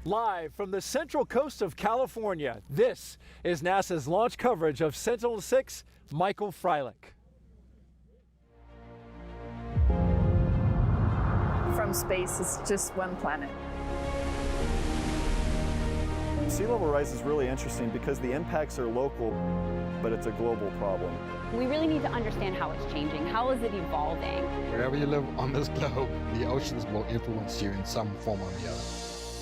Live from the central coast of California, this is NASA's launch coverage of Sentinel-6 Michael Freilich. From space, it's just one planet. Sea level rise is really interesting because the impacts are local, but it's a global problem. We really need to understand how it's changing. How is it evolving? Wherever you live on this globe, the oceans will influence you in some form or the other.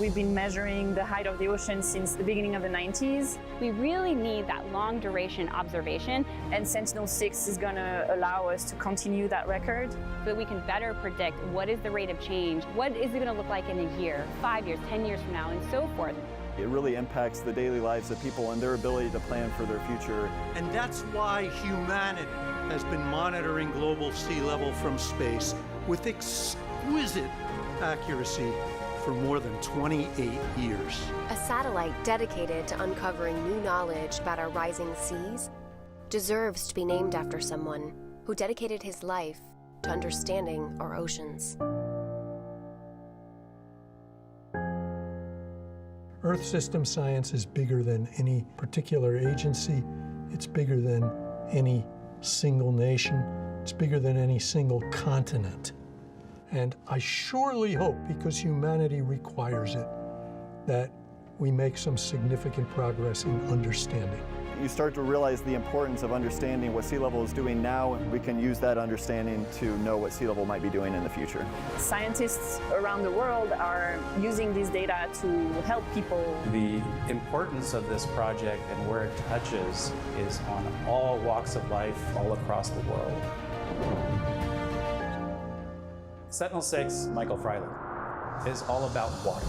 We've been measuring the height of the ocean since the beginning of the 90s. We really need that long duration observation. And Sentinel-6 is going to allow us to continue that record. So that we can better predict what is the rate of change, what is it going to look like in a year, 5 years, 10 years from now, and so forth. It really impacts the daily lives of people and their ability to plan for their future. And that's why humanity has been monitoring global sea level from space with exquisite accuracy for more than 28 years. A satellite dedicated to uncovering new knowledge about our rising seas deserves to be named after someone who dedicated his life to understanding our oceans. Earth system science is bigger than any particular agency. It's bigger than any single nation. It's bigger than any single continent. And I surely hope, because humanity requires it, that we make some significant progress in understanding. You start to realize the importance of understanding what sea level is doing now, and we can use that understanding to know what sea level might be doing in the future. Scientists around the world are using this data to help people. The importance of this project and where it touches is on all walks of life all across the world. Sentinel-6 Michael Freilich is all about water.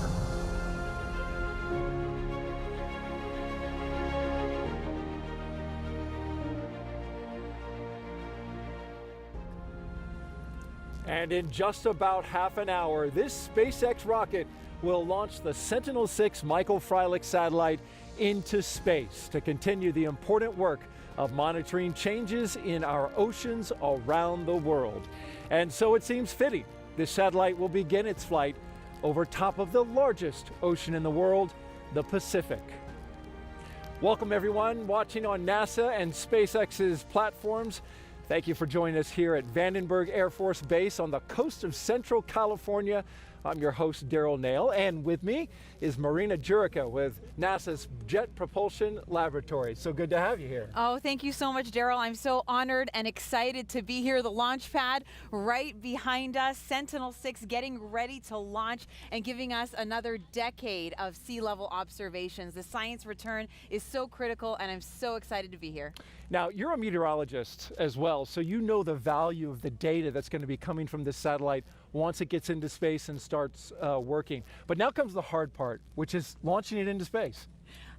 And in just about half an hour, this SpaceX rocket will launch the Sentinel-6 Michael Freilich satellite into space to continue the important work of monitoring changes in our oceans around the world. And so it seems fitting this satellite will begin its flight over top of the largest ocean in the world, the Pacific. Welcome everyone watching on NASA and SpaceX's platforms. Thank you for joining us here at Vandenberg Air Force Base on the coast of Central California. I'm your host, Daryl Nail, and with me is Marina Jurica with NASA's Jet Propulsion Laboratory. So good to have you here. Oh, thank you so much, Daryl. I'm so honored and excited to be here. The launch pad right behind us, Sentinel-6 getting ready to launch and giving us another decade of sea level observations. The science return is so critical, and I'm so excited to be here. Now, you're a meteorologist as well, so you know the value of the data that's going to be coming from this satellite once it gets into space and starts working. But now comes the hard part, which is launching it into space.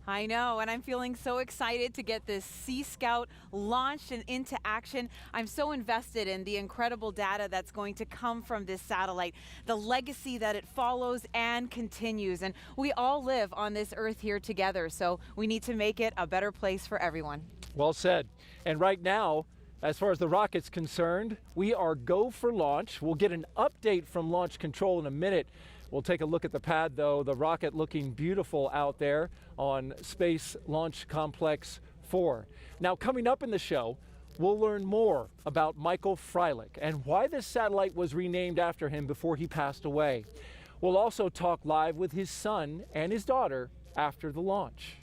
I know, and I'm feeling so excited to get this Sea Scout launched and into action. I'm so invested in the incredible data that's going to come from this satellite, the legacy that it follows and continues. And we all live on this Earth here together, so we need to make it a better place for everyone. Well said. And right now, as far as the rocket's concerned, we are go for launch. We'll get an update from Launch Control in a minute. We'll take a look at the pad, though. The rocket looking beautiful out there on Space Launch Complex 4. Now, coming up in the show, we'll learn more about Michael Freilich and why this satellite was renamed after him before he passed away. We'll also talk live with his son and his daughter after the launch.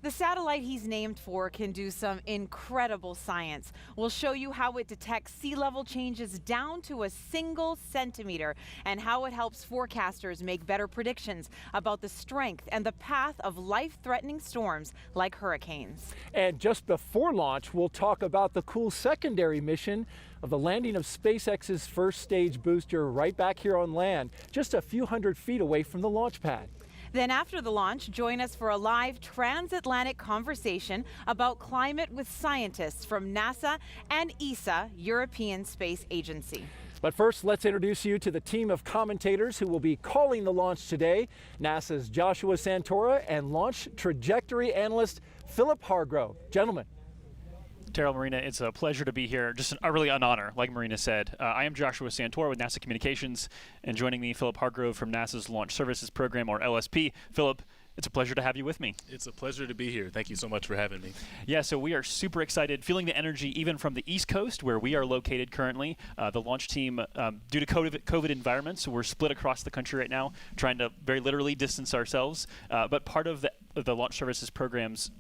The satellite he's named for can do some incredible science. We'll show you how it detects sea level changes down to a single centimeter and how it helps forecasters make better predictions about the strength and the path of life-threatening storms like hurricanes. And just before launch, we'll talk about the cool secondary mission of the landing of SpaceX's first stage booster right back here on land, just a few hundred feet away from the launch pad. Then after the launch, join us for a live transatlantic conversation about climate with scientists from NASA and ESA, European Space Agency. But first, let's introduce you to the team of commentators who will be calling the launch today. NASA's Joshua Santora and launch trajectory analyst Philip Hargrove. Gentlemen. Daryl, Marina, it's a pleasure to be here. Just really an honor, like Marina said. I am Joshua Santor with NASA Communications, and joining me, Philip Hargrove from NASA's Launch Services Program, or LSP. Philip, it's a pleasure to have you with me. It's a pleasure to be here. Thank you so much for having me. Yeah, so we are super excited, feeling the energy even from the East Coast, where we are located currently. The launch team, due to COVID environments, we're split across the country right now, trying to very literally distance ourselves. But part of the Launch Services Programs,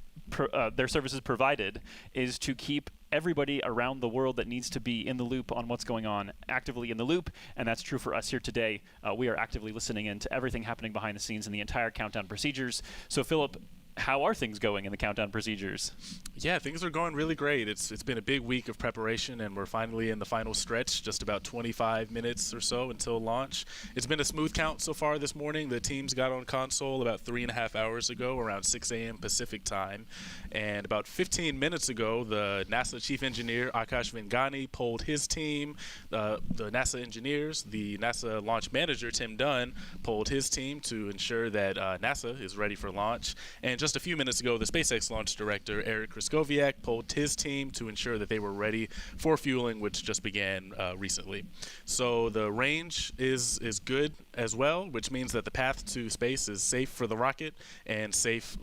their services provided, is to keep everybody around the world that needs to be in the loop on what's going on actively in the loop, and that's true for us here today. We are actively listening in to everything happening behind the scenes in the entire countdown procedures. So Philip, how are things going in the countdown procedures? Yeah, things are going really great. It's been a big week of preparation, and we're finally in the final stretch, just about 25 minutes or so until launch. It's been a smooth count so far this morning. The teams got on console about 3.5 hours ago, around 6 a.m. Pacific time. And about 15 minutes ago, the NASA chief engineer, Akash Vengani, polled his team. The NASA engineers, the NASA launch manager, Tim Dunn, polled his team to ensure that NASA is ready for launch. And just a few minutes ago, the SpaceX launch director, Eric Kraskowiak, polled his team to ensure that they were ready for fueling, which just began recently. So the range is good as well, which means that the path to space is safe for the rocket and safe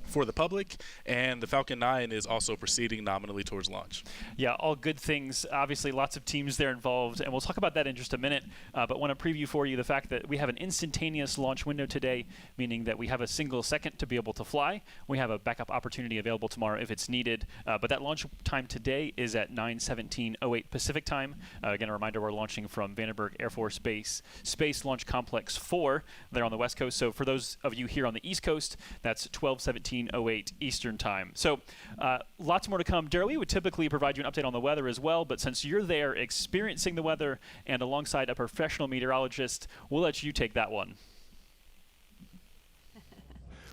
for the public, and the Falcon 9 is also proceeding nominally towards launch. Yeah, all good things. Obviously, lots of teams there involved, and we'll talk about that in just a minute, but want to preview for you the fact that we have an instantaneous launch window today, meaning that we have a single second to be able to fly. We have a backup opportunity available tomorrow if it's needed, but that launch time today is at 9:17:08 Pacific time. Again, a reminder, we're launching from Vandenberg Air Force Base, Space Launch Complex 4 there on the West Coast. So for those of you here on the East Coast, that's 12:17:08 Eastern time. So lots more to come. Daryl, we would typically provide you an update on the weather as well, but since you're there experiencing the weather and alongside a professional meteorologist, we'll let you take that one.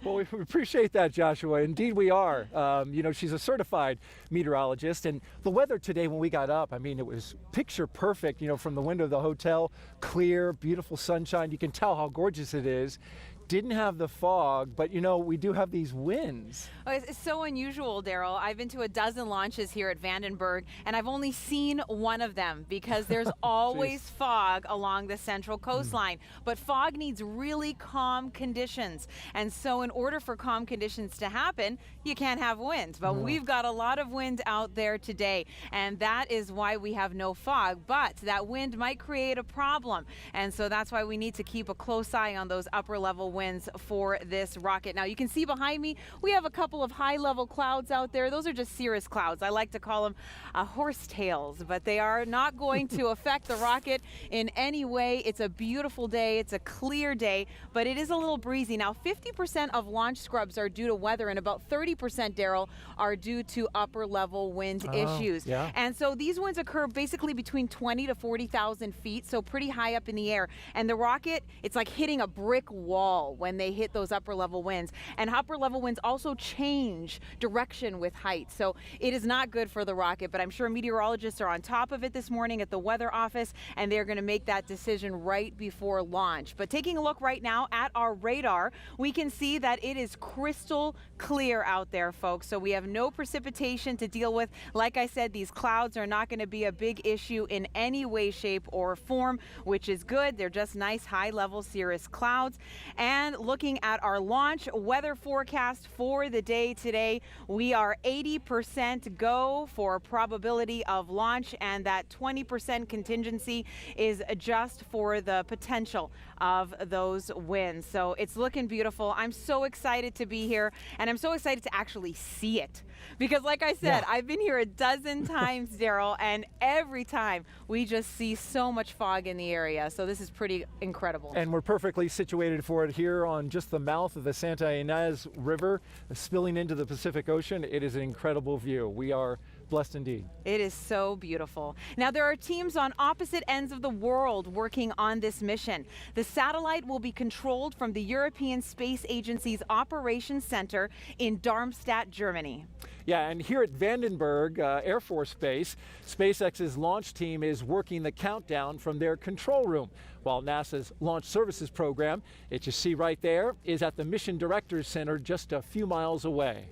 Well, we appreciate that, Joshua. Indeed, we are. You know, she's a certified meteorologist, and the weather today when we got up, I mean, it was picture perfect, you know, from the window of the hotel, clear, beautiful sunshine. You can tell how gorgeous it is. Didn't have the fog, but you know, we do have these winds. Oh, it's so unusual, Daryl. I've been to a dozen launches here at Vandenberg, and I've only seen one of them because there's always fog along the central coastline. But fog needs really calm conditions. And so in order for calm conditions to happen, you can't have wind. But we've got a lot of wind out there today, and that is why we have no fog. But that wind might create a problem. And so that's why we need to keep a close eye on those upper level winds for this rocket. Now you can see behind me, we have a couple of high level clouds out there. Those are just cirrus clouds. I like to call them horsetails, but they are not going to affect the rocket in any way. It's a beautiful day. It's a clear day, but it is a little breezy. Now 50% of launch scrubs are due to weather, and about 30%, Daryl, are due to upper level wind issues. Yeah. And so these winds occur basically between 20 to 40,000 feet, so pretty high up in the air. And the rocket, it's like hitting a brick wall when they hit those upper level winds. And upper level winds also change direction with height. So it is not good for the rocket, but I'm sure meteorologists are on top of it this morning at the weather office, and they're going to make that decision right before launch. But taking a look right now at our radar, we can see that it is crystal clear out there, folks. So we have no precipitation to deal with. Like I said, these clouds are not going to be a big issue in any way, shape, or form, which is good. They're just nice high level cirrus clouds. And looking at our launch weather forecast for the day today, we are 80% go for probability of launch, and that 20% contingency is just for the potential of those winds. So it's looking beautiful. I'm so excited to be here, and I'm so excited to actually see it. Because like I said, I've been here a dozen times, Daryl, and every time we just see so much fog in the area. So this is pretty incredible. And we're perfectly situated for it here on just the mouth of the Santa Ynez River, spilling into the Pacific Ocean. It is an incredible view. We are blessed indeed. It is so beautiful. Now there are teams on opposite ends of the world working on this mission. The satellite will be controlled from the European Space Agency's Operations Center in Darmstadt, Germany. Yeah, and here at Vandenberg Air Force Base, SpaceX's launch team is working the countdown from their control room, while NASA's Launch Services Program, that you see right there, is at the Mission Directors Center just a few miles away.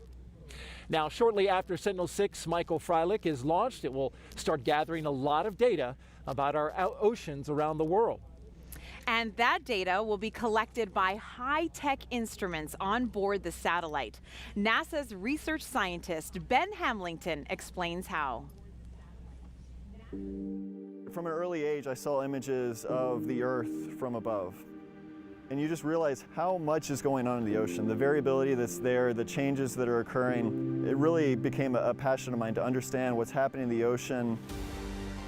Now, shortly after Sentinel-6 Michael Freilich is launched, it will start gathering a lot of data about our oceans around the world. And that data will be collected by high-tech instruments on board the satellite. NASA's research scientist Ben Hamilton explains how. From an early age, I saw images of the Earth from above. And you just realize how much is going on in the ocean, the variability that's there, the changes that are occurring. It really became a passion of mine to understand what's happening in the ocean.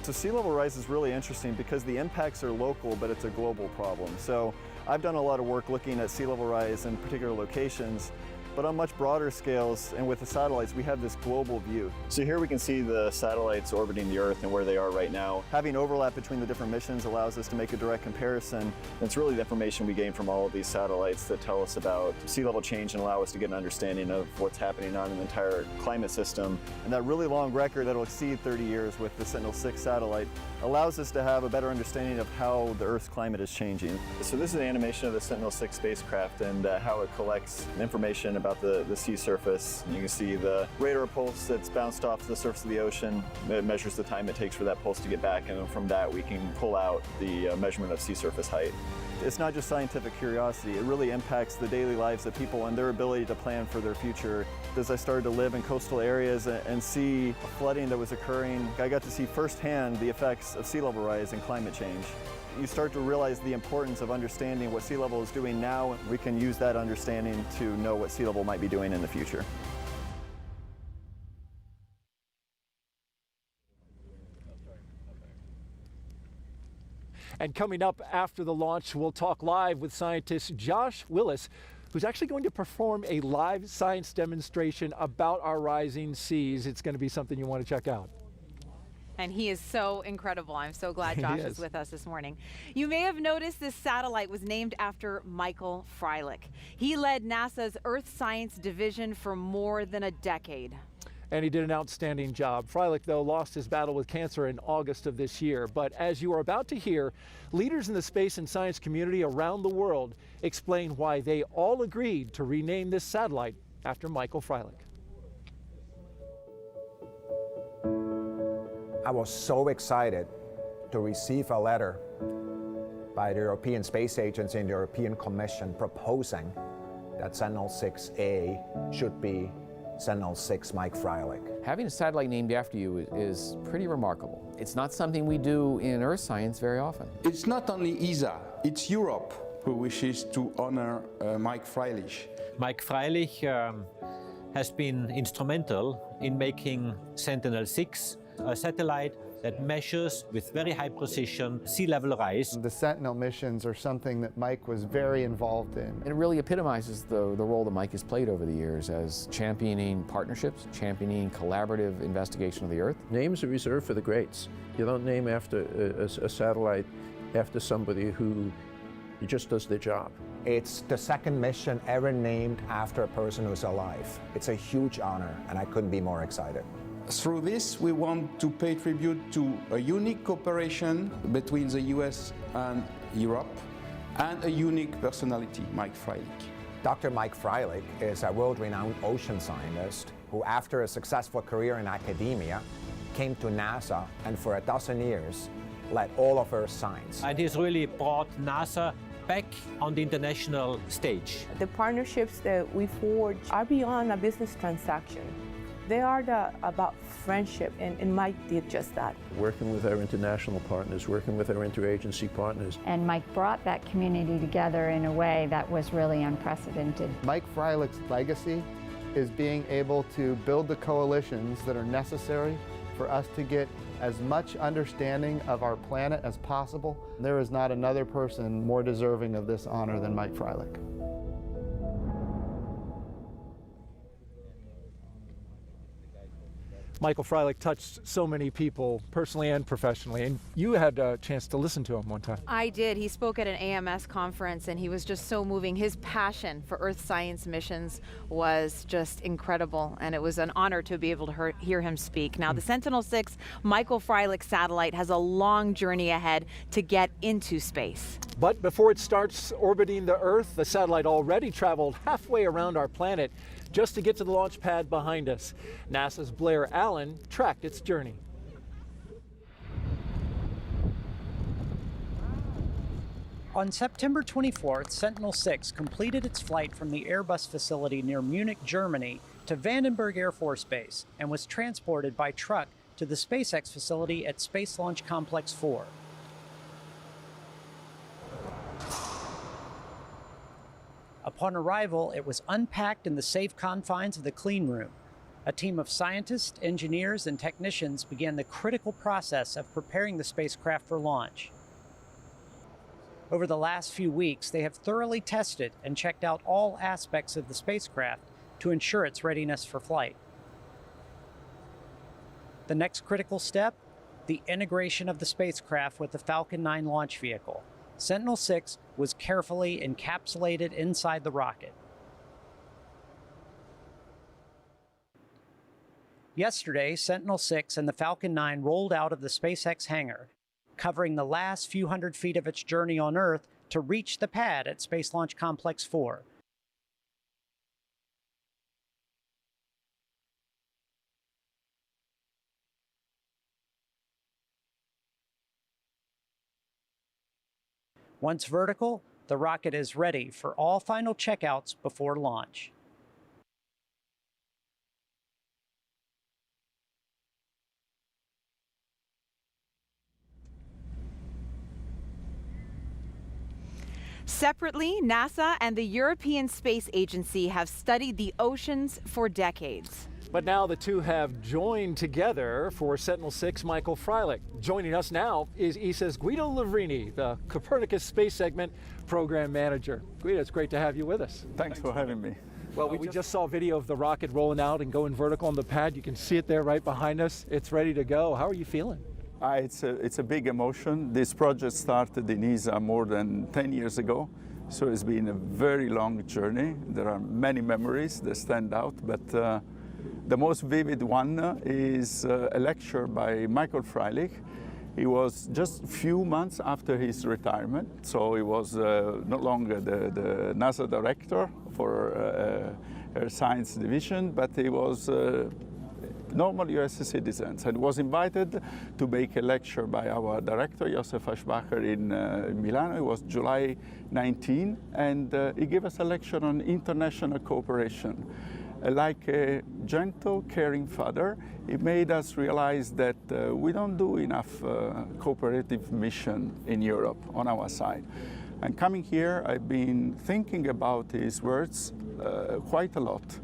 So sea level rise is really interesting because the impacts are local, but it's a global problem. So I've done a lot of work looking at sea level rise in particular locations, but on much broader scales, and with the satellites, we have this global view. So here we can see the satellites orbiting the Earth and where they are right now. Having overlap between the different missions allows us to make a direct comparison. And it's really the information we gain from all of these satellites that tell us about sea level change and allow us to get an understanding of what's happening on an entire climate system. And that really long record that'll exceed 30 years with the Sentinel-6 satellite allows us to have a better understanding of how the Earth's climate is changing. So this is an animation of the Sentinel-6 spacecraft and how it collects information about the sea surface. You can see the radar pulse that's bounced off the surface of the ocean. It measures the time it takes for that pulse to get back, and from that we can pull out the measurement of sea surface height. It's not just scientific curiosity, it really impacts the daily lives of people and their ability to plan for their future. As I started to live in coastal areas and see flooding that was occurring, I got to see firsthand the effects of sea level rise and climate change. You start to realize the importance of understanding what sea level is doing now. We can use that understanding to know what sea level might be doing in the future. And coming up after the launch, we'll talk live with scientist Josh Willis, who's actually going to perform a live science demonstration about our rising seas. It's going to be something you want to check out. And he is so incredible. I'm so glad Josh is with us this morning. You may have noticed this satellite was named after Michael Freilich. He led NASA's Earth Science Division for more than a decade. And he did an outstanding job. Freilich, though, lost his battle with cancer in August of this year. But as you are about to hear, leaders in the space and science community around the world explain why they all agreed to rename this satellite after Michael Freilich. I was so excited to receive a letter by the European Space Agency and the European Commission proposing that Sentinel-6A should be Sentinel-6 Michael Freilich. Having a satellite named after you is pretty remarkable. It's not something we do in Earth science very often. It's not only ESA, it's Europe who wishes to honor Michael Freilich. Michael Freilich has been instrumental in making Sentinel-6 a satellite that measures with very high precision sea level rise. The Sentinel missions are something that Mike was very involved in. It really epitomizes the role that Mike has played over the years as championing partnerships, championing collaborative investigation of the Earth. Names are reserved for the greats. You don't name after a satellite after somebody who just does their job. It's the second mission ever named after a person who's alive. It's a huge honor, and I couldn't be more excited. Through this, we want to pay tribute to a unique cooperation between the US and Europe and a unique personality, Michael Freilich. Dr. Michael Freilich is a world-renowned ocean scientist who, after a successful career in academia, came to NASA and for 12 years led all of Earth science. And he's really brought NASA back on the international stage. The partnerships that we forge are beyond a business transaction. They are about friendship, and Mike did just that. Working with our international partners, working with our interagency partners. And Mike brought that community together in a way that was really unprecedented. Mike Freilich's legacy is being able to build the coalitions that are necessary for us to get as much understanding of our planet as possible. There is not another person more deserving of this honor than Mike Freilich. Michael Freilich touched so many people personally and professionally, and you had a chance to listen to him one time. I did. He spoke at an AMS conference, and he was just so moving. His passion for Earth science missions was just incredible, and it was an honor to be able to hear him speak. Now, the Sentinel-6 Michael Freilich satellite has a long journey ahead to get into space. But before it starts orbiting the Earth, the satellite already traveled halfway around our planet just to get to the launch pad behind us. NASA's Blair Allen tracked its journey. On September 24th, Sentinel-6 completed its flight from the Airbus facility near Munich, Germany, to Vandenberg Air Force Base and was transported by truck to the SpaceX facility at Space Launch Complex 4. Upon arrival, it was unpacked in the safe confines of the clean room. A team of scientists, engineers, and technicians began the critical process of preparing the spacecraft for launch. Over the last few weeks, they have thoroughly tested and checked out all aspects of the spacecraft to ensure its readiness for flight. The next critical step, the integration of the spacecraft with the Falcon 9 launch vehicle. Sentinel-6 was carefully encapsulated inside the rocket. Yesterday, Sentinel-6 and the Falcon 9 rolled out of the SpaceX hangar, covering the last few hundred feet of its journey on Earth to reach the pad at Space Launch Complex 4. Once vertical, the rocket is ready for all final checkouts before launch. Separately, NASA and the European Space Agency have studied the oceans for decades. But now the two have joined together for Sentinel-6 Michael Freilich. Joining us now is ESA's Guido Livrini, the Copernicus Space Segment Program Manager. Guido, it's great to have you with us. Thanks for having me. Well, we just saw video of the rocket rolling out and going vertical on the pad. You can see it there right behind us. It's ready to go. How are you feeling? It's a big emotion. This project started in ESA more than 10 years ago, so it's been a very long journey. There are many memories that stand out, but the most vivid one is a lecture by Michael Freilich. He was just a few months after his retirement, so he was no longer the NASA director for science division, but he was normal US citizens, and was invited to make a lecture by our director, Josef Aschbacher, in Milano. It was July 19, and he gave us a lecture on international cooperation. Like a gentle, caring father, it made us realize that we don't do enough cooperative mission in Europe on our side. And coming here, I've been thinking about his words quite a lot.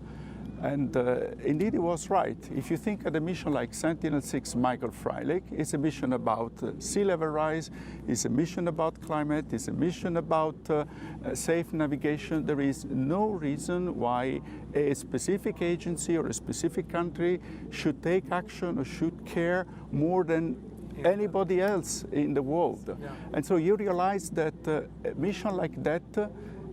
And indeed, he was right. If you think of a mission like Sentinel-6 Michael Freilich, it's a mission about sea level rise, it's a mission about climate, it's a mission about safe navigation. There is no reason why a specific agency or a specific country should take action or should care more than anybody else in the world. Yeah. And so you realize that a mission like that,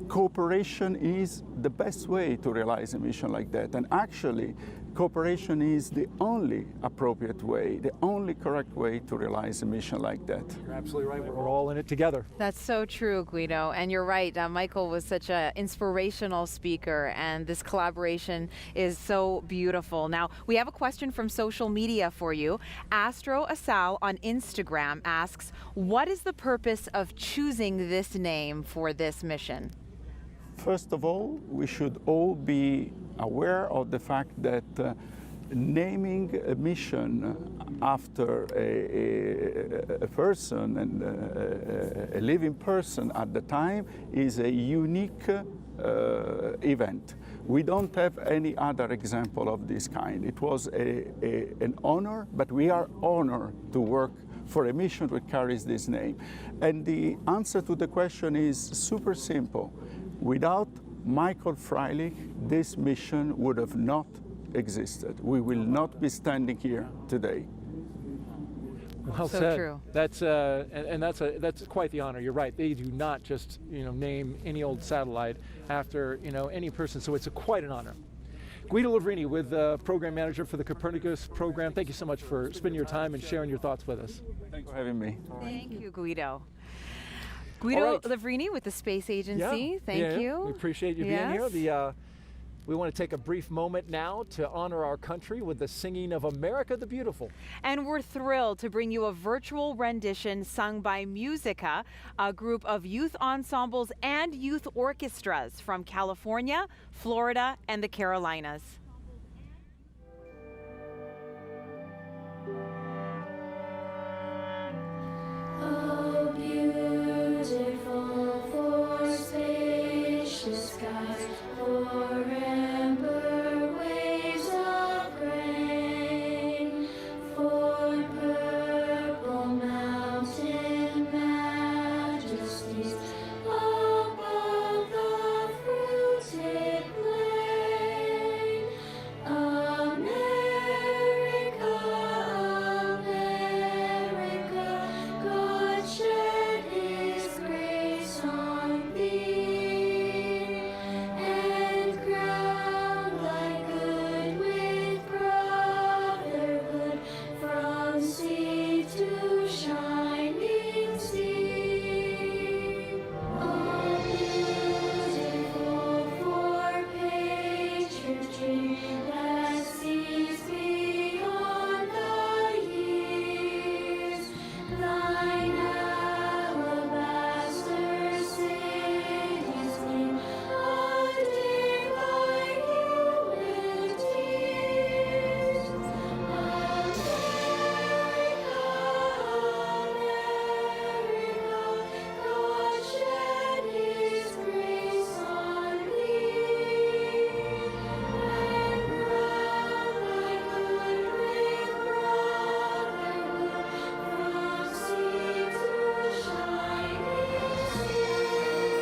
cooperation is the best way to realize a mission like that. And actually, cooperation is the only appropriate way, the only correct way to realize a mission like that. You're absolutely right. We're all in it together. That's so true, Guido. And you're right. Michael was such an inspirational speaker, and this collaboration is so beautiful. Now, we have a question from social media for you. Astro Asal on Instagram asks, what is the purpose of choosing this name for this mission? First of all, we should all be aware of the fact that naming a mission after a person and a living person at the time is a unique event. We don't have any other example of this kind. It was an honor, but we are honored to work for a mission that carries this name. And the answer to the question is super simple. Without Michael Freilich, this mission would have not existed. We will not be standing here today. Well so said. True. That's that's quite the honor. You're right. They do not just name any old satellite after any person. So it's quite an honor. Guido Livrini, with Program Manager for the Copernicus program. Thank you so much for spending your time and sharing your thoughts with us. Thanks for having me. Thank you, Guido. Guido Livrini with the Space Agency. Thank you. We appreciate you being here. We want to take a brief moment now to honor our country with the singing of America the Beautiful. And we're thrilled to bring you a virtual rendition sung by Musica, a group of youth ensembles and youth orchestras from California, Florida, and the Carolinas. Oh, beautiful for spacious skies, for amber waves of grain, for purple mountain majesties above the fruited plain. America, America, God shed His grace on thee, and crown thy good with brotherhood from sea to shining sea. Oh, beautiful for patriotry that sees beyond the years. Thine alabaster cities gleam, undimmed by human tears. America, God shed His grace on thee, and crown thy good with brotherhood from sea to shining sea. And crown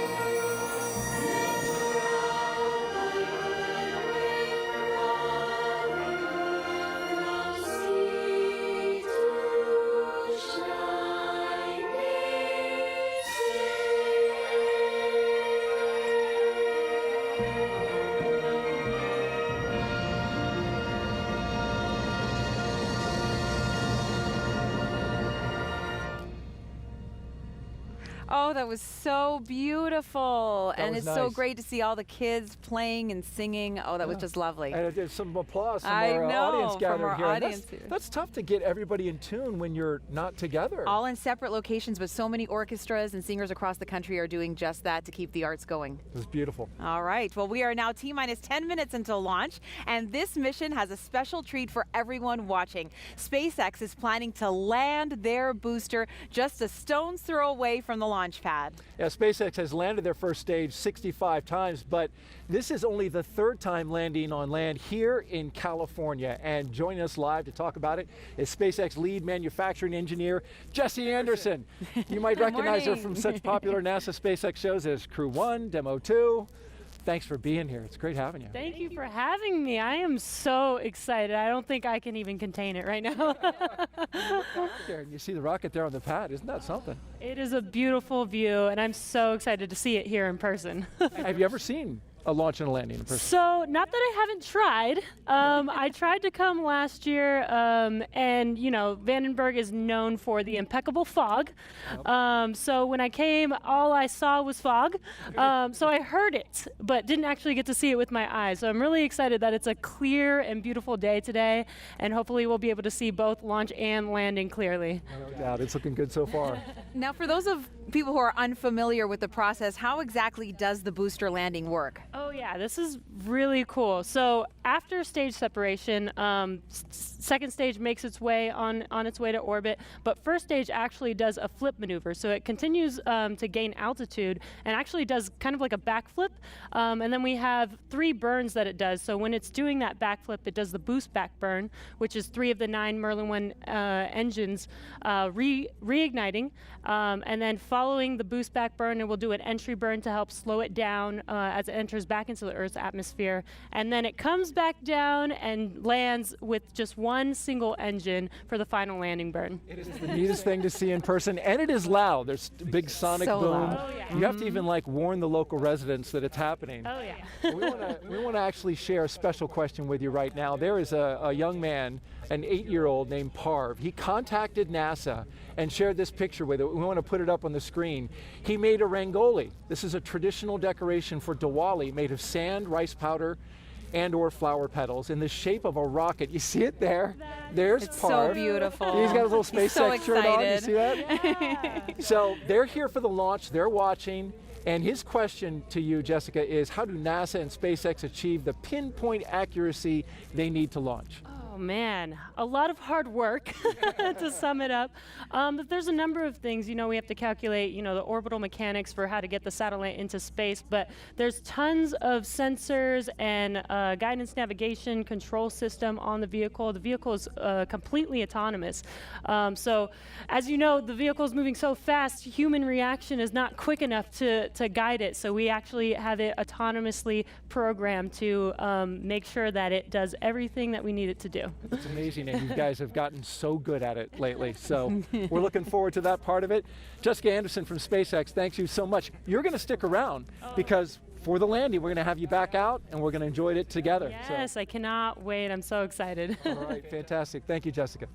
thy good with brotherhood from sea to shining Oh, that was so beautiful. That And was it's so nice. great to see all the kids playing and singing. Oh, that was just lovely. And there's some applause from I our know, audience from gathered our here. And audience that's, here. that's tough to get everybody in tune when you're not together. All in separate locations, but so many orchestras and singers across the country are doing just that to keep the arts going. It was beautiful. All right. Well, we are now T-minus 10 minutes until launch, and this mission has a special treat for everyone watching. SpaceX is planning to land their booster just a stone's throw away from the launch pad. Yeah, SpaceX has landed their first stage 65 times, but this is only the third time landing on land here in California. And joining us live to talk about it is SpaceX lead manufacturing engineer, Jessie Anderson. You might recognize her from such popular NASA SpaceX shows as Crew 1, Demo 2. Thanks for being here. It's great having you. Thank you for having me. I am so excited. I don't think I can even contain it right now. There, and you see the rocket there on the pad. Isn't that something? It is a beautiful view, and I'm so excited to see it here in person. Have you ever seen a launch and a landing in person? So, not that I haven't tried. I tried to come last year, and you know, Vandenberg is known for the impeccable fog. So when I came, all I saw was fog. So I heard it, but didn't actually get to see it with my eyes. So I'm really excited that it's a clear and beautiful day today, and hopefully we'll be able to see both launch and landing clearly. No doubt, it's looking good so far. Now, for those of people who are unfamiliar with the process, how exactly does the booster landing work? Oh yeah, this is really cool. So after stage separation, second stage makes its way on its way to orbit, but first stage actually does a flip maneuver. So it continues to gain altitude and actually does kind of like a backflip. And then we have 3 burns that it does. So when it's doing that backflip, it does the boost back burn, which is 3 of the 9 Merlin 1 engines reigniting. And then following the boost back burn, it will do an entry burn to help slow it down as it enters back into the Earth's atmosphere. And then it comes back down and lands with just one single engine for the final landing burn. It is the neatest thing to see in person, and it is loud. There's a big sonic So boom. loud. Oh, yeah. You have to even like warn the local residents that it's happening. Oh yeah. We want to actually share a special question with you right now. There is a young man, an 8-year-old named Parv. He contacted NASA and shared this picture with it. We want to put it up on the screen. He made a rangoli. This is a traditional decoration for Diwali made of sand, rice powder, and or flower petals in the shape of a rocket. You see it there? There's It's Parv. so beautiful. He's got his little He's so SpaceX shirt on. You excited. see that? So they're here for the launch. They're watching. And his question to you, Jessica, is how do NASA and SpaceX achieve the pinpoint accuracy they need to launch? Oh man, a lot of hard work to sum it up. But there's a number of things. We have to calculate, the orbital mechanics for how to get the satellite into space. But there's tons of sensors and guidance, navigation, control system on the vehicle. The vehicle is completely autonomous. So, as you know, the vehicle is moving so fast, human reaction is not quick enough to guide it. So we actually have it autonomously programmed to make sure that it does everything that we need it to do. It's amazing, and you guys have gotten so good at it lately. So we're looking forward to that part of it. Jessica Anderson from SpaceX, thanks you so much. You're going to stick around because for the landing, we're going to have you back out, and we're going to enjoy it together. Yes, I cannot wait. I'm so excited. All right, fantastic. Thank you, Jessica.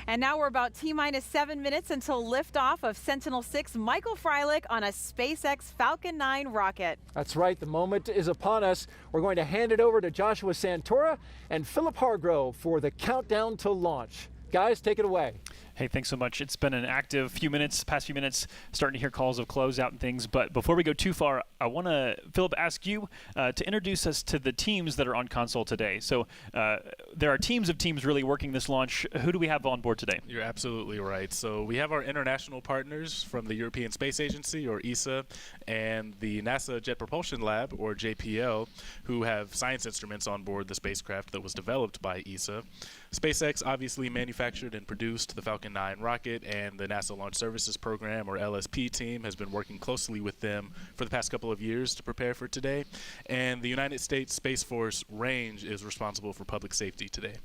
And now we're about T-minus 7 minutes until liftoff of Sentinel-6 Michael Freilich on a SpaceX Falcon 9 rocket. That's right, the moment is upon us. We're going to hand it over to Joshua Santora and Philip Hargrove for the countdown to launch. Guys, take it away. Hey, thanks so much. It's been an active past few minutes, starting to hear calls of closeout and things. But before we go too far, I want to, Philip, ask you to introduce us to the teams that are on console today. So there are teams of teams really working this launch. Who do we have on board today? You're absolutely right. So we have our international partners from the European Space Agency, or ESA, and the NASA Jet Propulsion Lab, or JPL, who have science instruments on board the spacecraft that was developed by ESA. SpaceX obviously manufactured and produced the Falcon 9 rocket, and the NASA Launch Services Program, or LSP team, has been working closely with them for the past couple of years to prepare for today. And the United States Space Force Range is responsible for public safety today.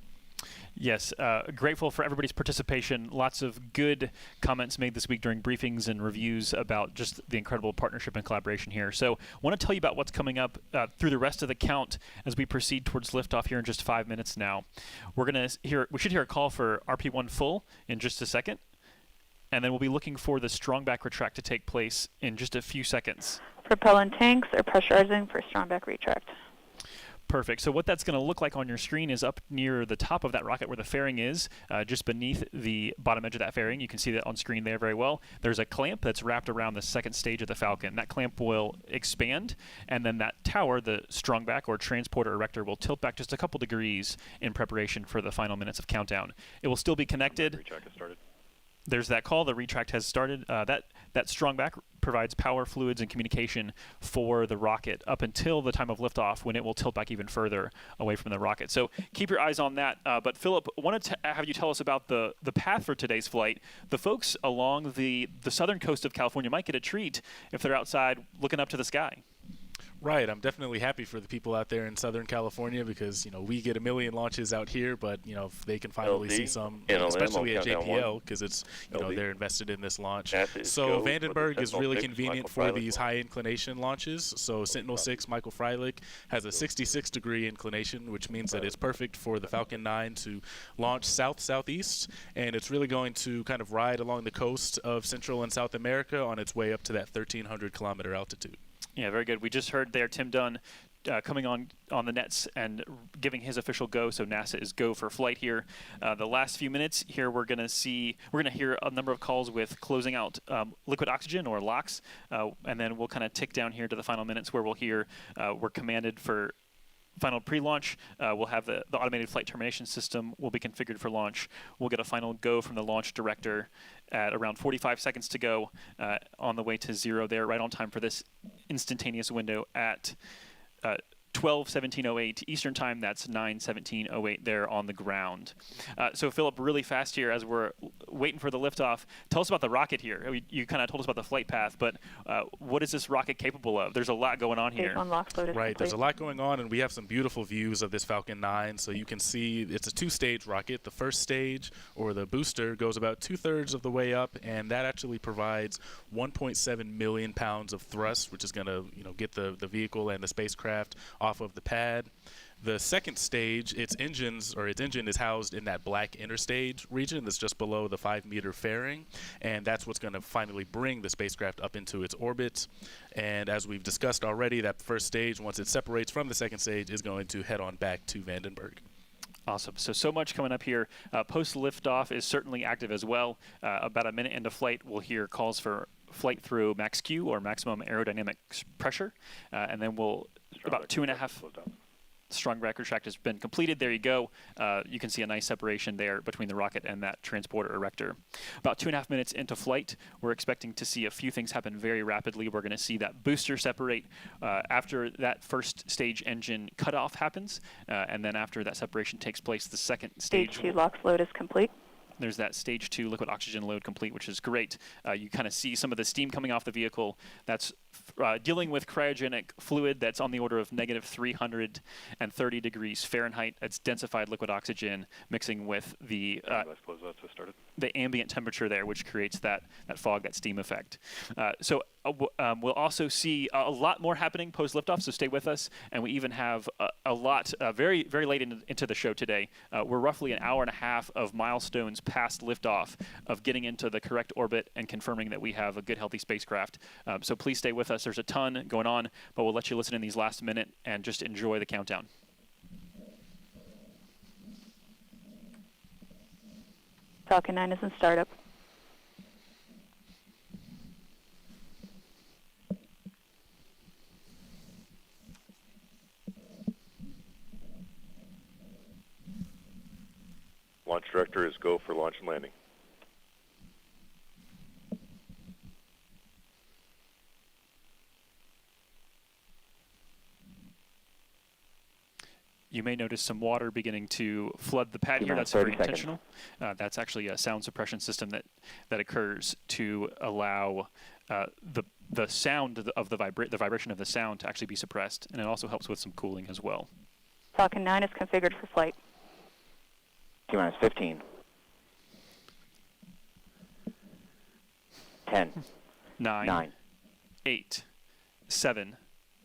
Yes, grateful for everybody's participation. Lots of good comments made this week during briefings and reviews about just the incredible partnership and collaboration here. So I want to tell you about what's coming up through the rest of the count as we proceed towards liftoff here in just 5 minutes now. We should hear a call for RP1 full in just a second. And then we'll be looking for the strongback retract to take place in just a few seconds. Propellant tanks are pressurizing for strongback retract. Perfect. So what that's going to look like on your screen is up near the top of that rocket where the fairing is, just beneath the bottom edge of that fairing. You can see that on screen there very well. There's a clamp that's wrapped around the second stage of the Falcon. That clamp will expand, and then that tower, the strongback or transporter erector, will tilt back just a couple degrees in preparation for the final minutes of countdown. It will still be connected. Retract has started. There's that call. The retract has started. That strongback provides power, fluids, and communication for the rocket up until the time of liftoff, when it will tilt back even further away from the rocket. So keep your eyes on that. But Philip, wanted to have you tell us about the path for today's flight. The folks along the southern coast of California might get a treat if they're outside looking up to the sky. Right. I'm definitely happy for the people out there in Southern California because, we get a million launches out here, but, if they can finally see some, especially at JPL, because it's, they're invested in this launch. So Vandenberg is really convenient for these high inclination launches. So Sentinel-6 Michael Freilich has a 66-degree inclination, which means that it's perfect for the Falcon 9 to launch south-southeast, and it's really going to kind of ride along the coast of Central and South America on its way up to that 1,300-kilometer altitude. Yeah, very good. We just heard there Tim Dunn coming on the nets and giving his official go. So NASA is go for flight here. The last few minutes here, we're going to hear a number of calls with closing out liquid oxygen or LOX, and then we'll kind of tick down here to the final minutes where we'll hear we're commanded for final pre-launch. We'll have the automated flight termination system will be configured for launch. We'll get a final go from the launch director at around 45 seconds to go on the way to 0 there, right on time for this instantaneous window at 12:17:08 Eastern Time. That's 9:17:08 there on the ground. So, Philip, really fast here as we're waiting for the liftoff. Tell us about the rocket here. You kind of told us about the flight path, but what is this rocket capable of? There's a lot going on here. Right, there's a lot going on, and we have some beautiful views of this Falcon 9. So you can see it's a two-stage rocket. The first stage, or the booster, goes about 2/3 of the way up, and that actually provides 1.7 million pounds of thrust, which is going to get the vehicle and the spacecraft off of the pad. The second stage, its engine is housed in that black inner stage region that's just below the 5-meter fairing, and that's what's going to finally bring the spacecraft up into its orbit. And as we've discussed already, that first stage, once it separates from the second stage, is going to head on back to Vandenberg. Awesome. So much coming up here. Post liftoff is certainly active as well. About a minute into flight, we'll hear calls for flight through max Q, or maximum aerodynamic pressure, and then we'll about 2.5. Strong record track has been completed. There you go. You can see a nice separation there between the rocket and that transporter erector. About 2.5 minutes into flight, we're expecting to see a few things happen very rapidly. We're going to see that booster separate after that first stage engine cutoff happens, and then after that separation takes place, the second stage. Stage 2 LOX load is complete. There's that stage 2 liquid oxygen load complete, which is great. You kind of see some of the steam coming off the vehicle. That's dealing with cryogenic fluid that's on the order of negative 330 degrees Fahrenheit. That's densified liquid oxygen mixing with the ambient temperature there, which creates that fog, that steam effect. We'll also see a lot more happening post liftoff, so stay with us. And we even have a lot very, very late into the show today. We're roughly an hour and a half of milestones past liftoff of getting into the correct orbit and confirming that we have a good, healthy spacecraft. So please stay with us. There's a ton going on, but we'll let you listen in these last minute and just enjoy the countdown. Falcon 9 is in startup. Launch director is go for launch and landing. You may notice some water beginning to flood the pad here. That's very intentional. That's actually a sound suppression system that occurs to allow the sound of the vibration of the sound to actually be suppressed, and it also helps with some cooling as well. Falcon 9 is configured for flight. T-minus 15. 10. 9. 8. 7.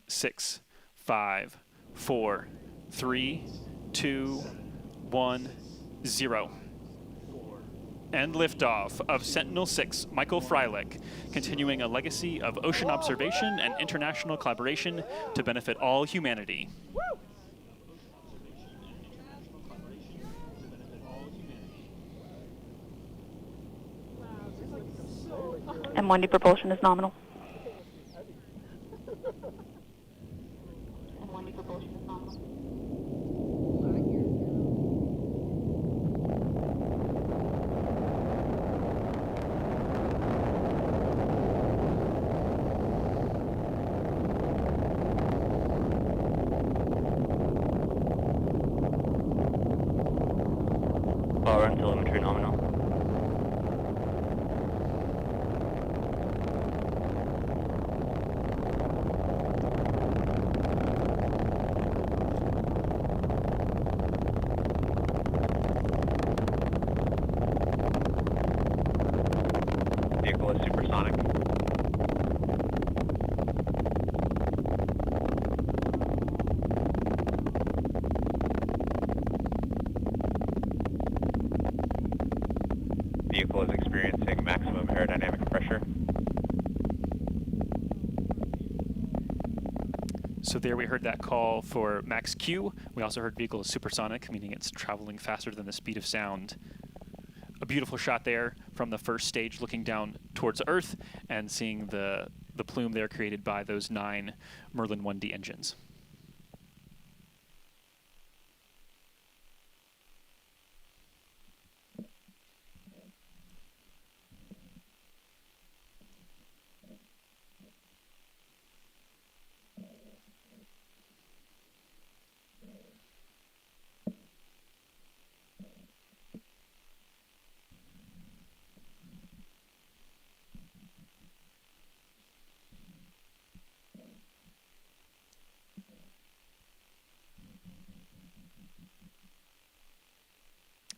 6. 5. 4. 3, 2, 1, 0. And liftoff of Sentinel-6 Michael Freilich, continuing a legacy of ocean observation and international collaboration to benefit all humanity. M1D propulsion is nominal. Power and telemetry nominal. Vehicle is supersonic. Vehicle is experiencing maximum aerodynamic pressure. So there we heard that call for max Q. We also heard vehicle is supersonic, meaning it's traveling faster than the speed of sound. A beautiful shot there from the first stage looking down towards Earth and seeing the plume there created by those 9 Merlin 1D engines.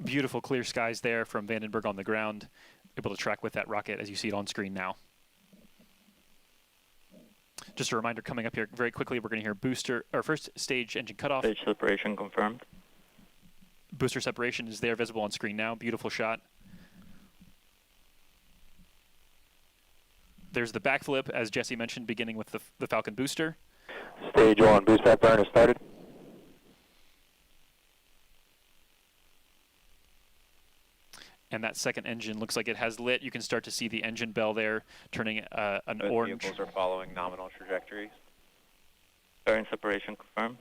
Beautiful clear skies there from Vandenberg on the ground, able to track with that rocket as you see it on screen now. Just a reminder coming up here very quickly, we're going to hear booster or first stage engine cutoff. Stage separation confirmed. Booster separation is there, visible on screen now. Beautiful shot. There's the backflip, as Jesse mentioned, beginning with the Falcon booster. Stage 1 boost back burn has started. And that second engine looks like it has lit. You can start to see the engine bell there turning an orange. Vehicles are following nominal trajectories. Fairing separation confirmed.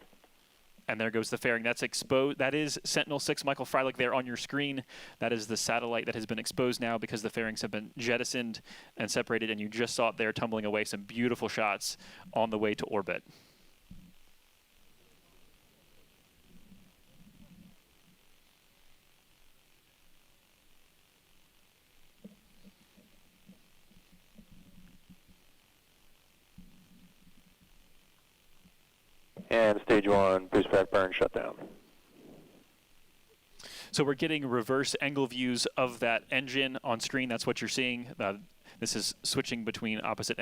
And there goes the fairing. That's exposed. That is Sentinel-6 Michael Freilich there on your screen. That is the satellite that has been exposed now because the fairings have been jettisoned and separated, and you just saw it there tumbling away. Some beautiful shots on the way to orbit. And stage 1 boost back burn shut down. So we're getting reverse angle views of that engine on screen. That's what you're seeing. This is switching between opposite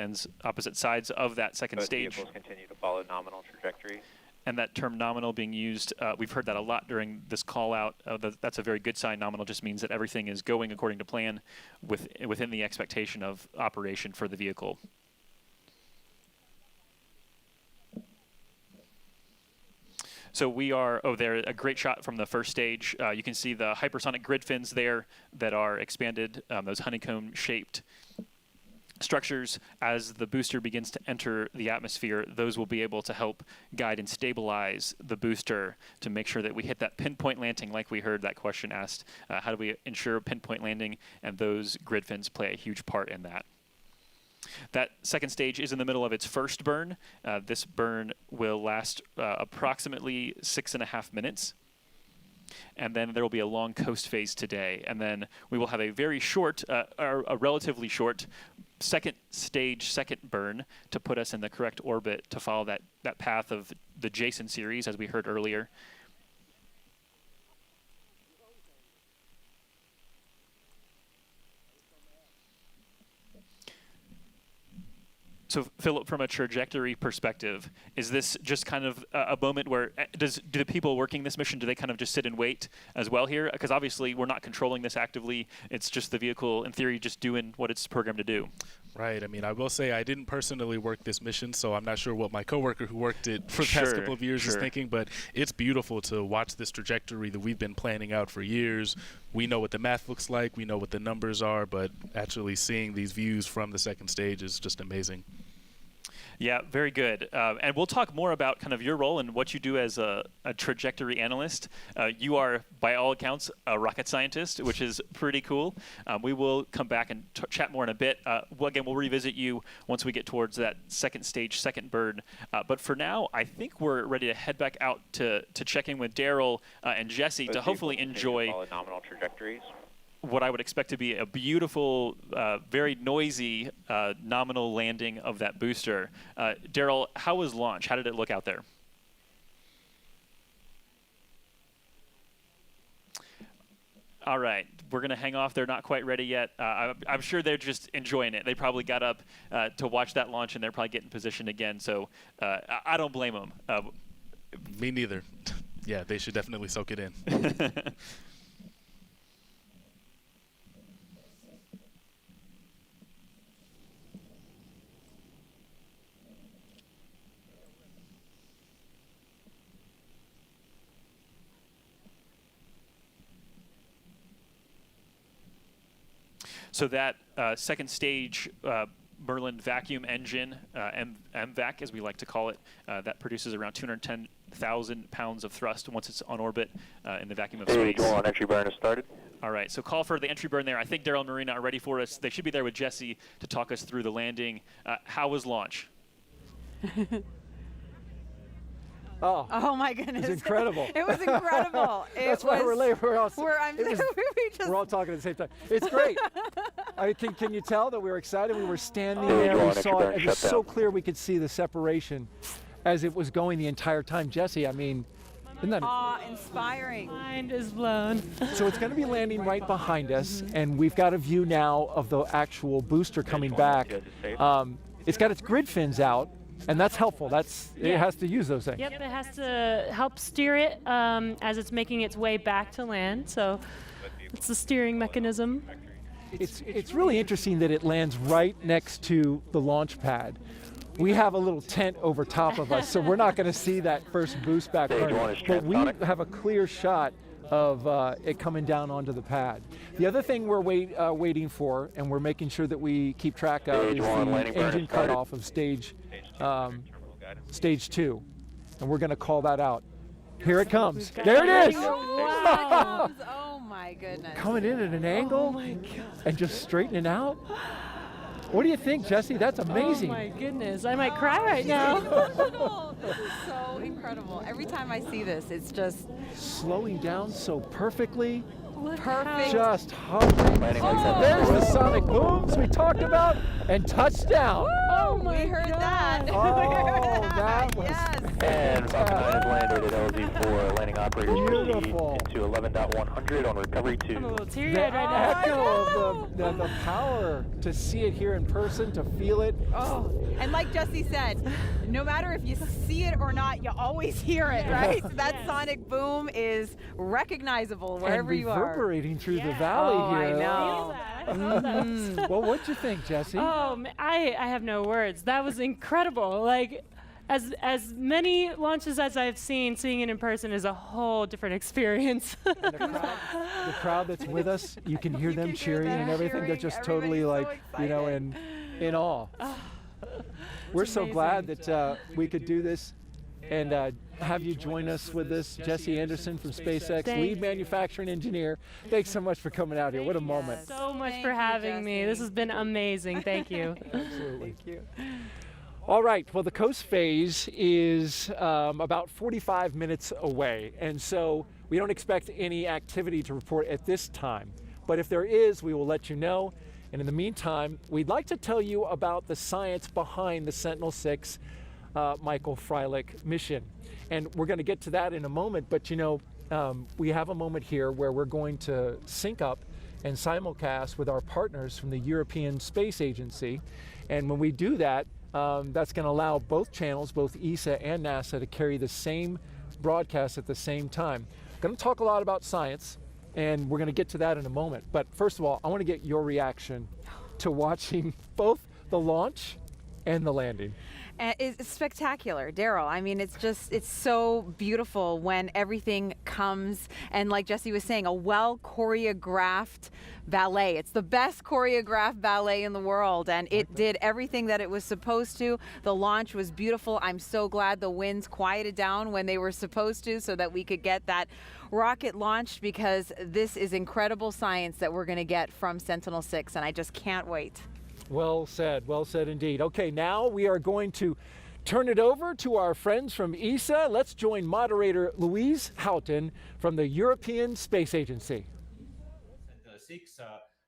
sides of that second stage. Vehicles continue to follow nominal trajectories. And that term nominal being used, we've heard that a lot during this call out. That's a very good sign. Nominal just means that everything is going according to plan within the expectation of operation for the vehicle. So we are, there, a great shot from the first stage. You can see the hypersonic grid fins there that are expanded, those honeycomb-shaped structures. As the booster begins to enter the atmosphere, those will be able to help guide and stabilize the booster to make sure that we hit that pinpoint landing like we heard that question asked. How do we ensure pinpoint landing? And those grid fins play a huge part in that. That second stage is in the middle of its first burn. This burn will last approximately 6.5 minutes. And then there will be a long coast phase today. And then we will have a very short, a relatively short second stage, second burn to put us in the correct orbit to follow that path of the Jason series, as we heard earlier. So, Philip, from a trajectory perspective, is this just kind of a moment where do the people working this mission, do they kind of just sit and wait as well here? Because obviously we're not controlling this actively. It's just the vehicle, in theory, just doing what it's programmed to do. Right. I mean, I will say I didn't personally work this mission, so I'm not sure what my coworker who worked it for the past couple of years is thinking, but it's beautiful to watch this trajectory that we've been planning out for years. We know what the math looks like, we know what the numbers are, but actually seeing these views from the second stage is just amazing. Yeah, very good. And we'll talk more about kind of your role and what you do as a trajectory analyst. You are, by all accounts, a rocket scientist, which is pretty cool. We will come back and chat more in a bit. Again, we'll revisit you once we get towards that second stage, second burn. But for now, I think we're ready to head back out to check in with Daryl and Jesse to hopefully enjoy nominal trajectories. What I would expect to be a beautiful, very noisy nominal landing of that booster. Daryl, how was launch? How did it look out there? All right, we're going to hang off. They're not quite ready yet. I'm sure they're just enjoying it. They probably got up to watch that launch, and they're probably getting positioned again. So I don't blame them. Me neither. Yeah, they should definitely soak it in. So that second stage Merlin vacuum engine, MVAC as we like to call it, that produces around 210,000 pounds of thrust once it's on orbit in the vacuum of space. On entry burn has started. All right, so call for the entry burn there. I think Daryl and Marina are ready for us. They should be there with Jesse to talk us through the landing. How was launch? Oh my goodness! It's incredible. It was incredible. That's why we're late. We're all talking at the same time. It's great. Can you tell that we were excited? We were standing there. We saw it. It was so clear we could see the separation as it was going the entire time. Jesse, I mean, isn't that awe-inspiring? Mind is blown. So it's going to be landing right behind us, and we've got a view now of the actual booster coming back. It's got its grid fins out. And that's helpful. It has to use those things. Yep, it has to help steer it as it's making its way back to land. So it's the steering mechanism. It's really interesting that it lands right next to the launch pad. We have a little tent over top of us, so we're not going to see that first boost back burn. But we have a clear shot of it coming down onto the pad. The other thing we're waiting for, and we're making sure that we keep track of, is the engine cutoff of stage 2. And we're going to call that out. Here it comes. There it is! Oh my goodness. Coming in at an angle and just straightening out. What do you think, Jesse? That's amazing. Oh my goodness, I might cry right now. This is so incredible. Every time I see this, it's just slowing down so perfectly. Perfect. Just hovering. There's the sonic booms we talked about, and touchdown. Oh my we heard that. Oh, that was And Falcon 9 has landed at LZ4, landing operator beautiful. Into 11.100 on recovery 2. I'm a little teary-eyed The right now. echo of the power, to see it here in person, to feel it. Oh, and like Jesse said, no matter if you see it or not, you always hear it, right? So that sonic boom is recognizable wherever you are. Reverberating through the valley here. I know. Well, what'd you think, Jesse? Oh, I have no words. That was incredible. Like, as many launches as I've seen, seeing it in person is a whole different experience. The crowd that's with us, you can hear them cheering and everything. They're just totally like, in awe. We're so glad that we could do this and have you join us with this. Jesse Anderson from SpaceX, lead manufacturing engineer. Thanks so much for coming out here. What a moment. So much for having me. This has been amazing. Thank you. Absolutely. Thank you. All right, well, the coast phase is about 45 minutes away, and so we don't expect any activity to report at this time. But if there is, we will let you know. And in the meantime, we'd like to tell you about the science behind the Sentinel-6 Michael Freilich mission. And we're going to get to that in a moment, but we have a moment here where we're going to sync up and simulcast with our partners from the European Space Agency. And when we do that, that's going to allow both channels, both ESA and NASA, to carry the same broadcast at the same time. I'm going to talk a lot about science, and we're going to get to that in a moment. But first of all, I want to get your reaction to watching both the launch and the landing. It's spectacular, Daryl. I mean, it's so beautiful when everything comes, and like Jesse was saying, a well choreographed ballet. It's the best choreographed ballet in the world, and it did everything that it was supposed to. The launch was beautiful. I'm so glad the winds quieted down when they were supposed to, so that we could get that rocket launched, because this is incredible science that we're going to get from Sentinel-6, and I just can't wait. Well said indeed. Okay, now we are going to turn it over to our friends from ESA. Let's join moderator Louise Houghton from the European Space Agency. Sentinel-6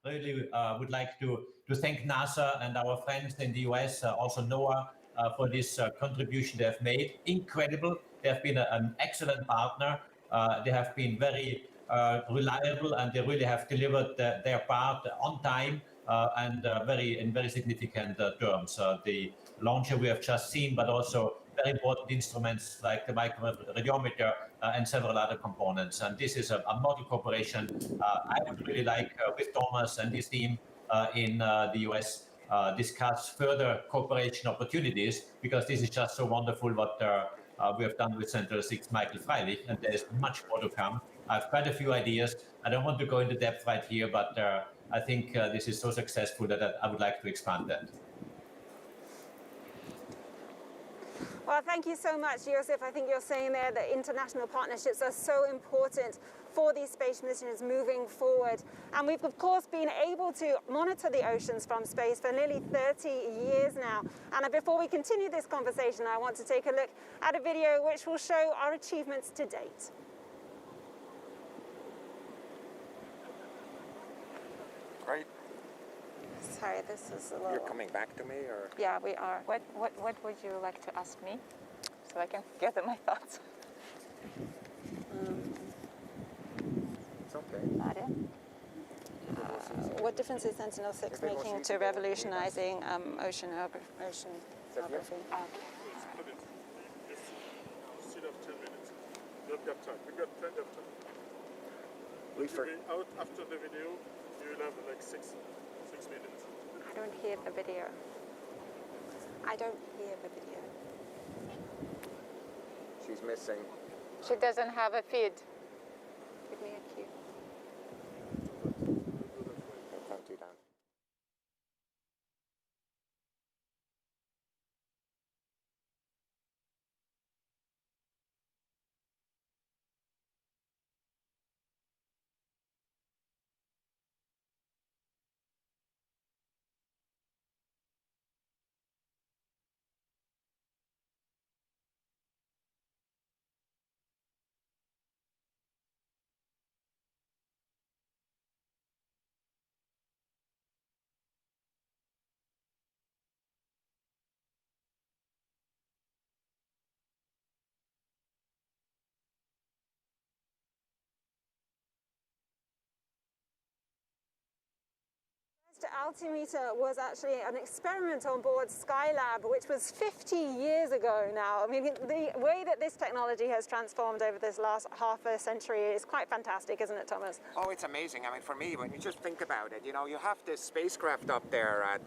really would like to thank NASA and our friends in the US, also NOAA, for this contribution they have made. Incredible. They have been an excellent partner. They have been very reliable, and they really have delivered their part on time. And in very significant terms. The launcher we have just seen, but also very important instruments like the microradiometer and several other components. And this is a model cooperation I would really like with Thomas and his team in the US discuss further cooperation opportunities, because this is just so wonderful what we have done with Sentinel-6 Michael Freilich, and there is much more to come. I have quite a few ideas. I don't want to go into depth right here, but I think this is so successful that I would like to expand that. Well, thank you so much, Josef. I think you're saying there that international partnerships are so important for these space missions moving forward. And we've, of course, been able to monitor the oceans from space for nearly 30 years now. And before we continue this conversation, I want to take a look at a video which will show our achievements to date. Right. Sorry, this is a little... You're coming back to me, or? Yeah, we are. What would you like to ask me, so I can gather my thoughts? It's okay. Not it? What difference is Sentinel-6 making to revolutionizing oceanography? Okay. got time. We got plenty of time. You'll be out after the video. You'll have like six minutes. I don't hear the video. I don't hear the video. She's missing. She doesn't have a feed. Give me a cue. Count you down. The altimeter was actually an experiment on board Skylab, which was 50 years ago now. I mean, the way that this technology has transformed over this last half a century is quite fantastic, isn't it, Thomas? Oh, it's amazing. I mean, for me, when you just think about it, you know, you have this spacecraft up there at,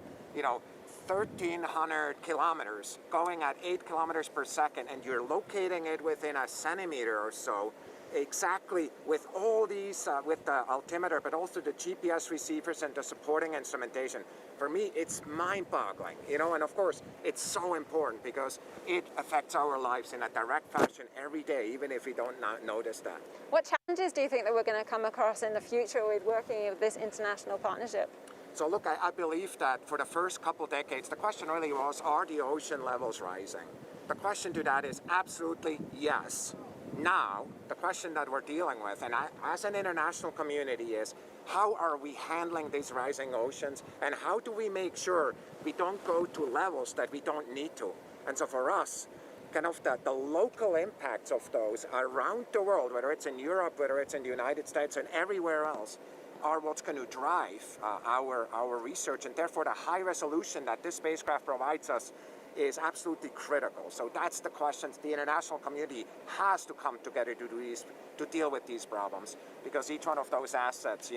1,300 kilometers, going at 8 kilometers per second, and you're locating it within a centimeter or so, exactly with all these, with the altimeter, but also the GPS receivers and the supporting instrumentation. For me, it's mind-boggling, and of course, it's so important because it affects our lives in a direct fashion every day, even if we don't notice that. What challenges do you think that we're going to come across in the future with working with this international partnership? So look, I believe that for the first couple decades, the question really was, are the ocean levels rising? The question to that is absolutely yes. Now, the question that we're dealing with, and as an international community, is how are we handling these rising oceans, and how do we make sure we don't go to levels that we don't need to? And so for us, kind of the local impacts of those around the world, whether it's in Europe, whether it's in the United States, and everywhere else, are what's going to drive our research, and therefore the high resolution that this spacecraft provides us is absolutely critical. So that's the questions the international community has to come together to deal with these problems, because each one of those assets,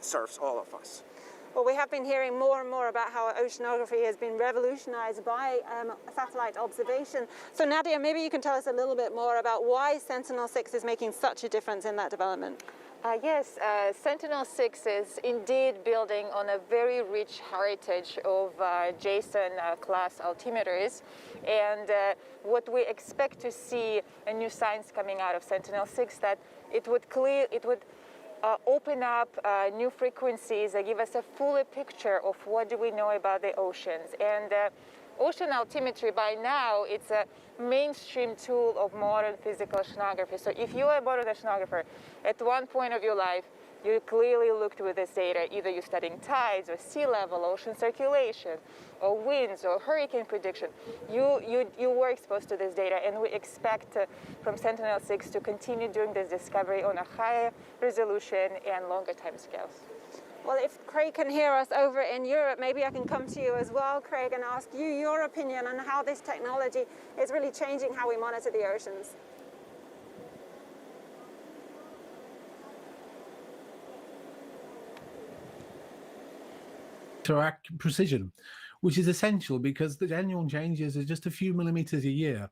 serves all of us. Well, we have been hearing more and more about how oceanography has been revolutionized by satellite observation. So Nadia, maybe you can tell us a little bit more about why Sentinel-6 is making such a difference in that development. Yes, Sentinel-6 is indeed building on a very rich heritage of JSON-class altimeters, and what we expect to see a new science coming out of Sentinel-6 that it would open up new frequencies that give us a fuller picture of what do we know about the oceans. And ocean altimetry, by now, it's a mainstream tool of modern physical oceanography. So if you are a modern oceanographer, at one point of your life, you clearly looked with this data. Either you're studying tides or sea level, ocean circulation, or winds, or hurricane prediction. You were exposed to this data, and we expect from Sentinel-6 to continue doing this discovery on a higher resolution and longer timescales. Well, if Craig can hear us over in Europe, maybe I can come to you as well, Craig, and ask you your opinion on how this technology is really changing how we monitor the oceans. To precision, which is essential because the annual changes are just a few millimeters a year.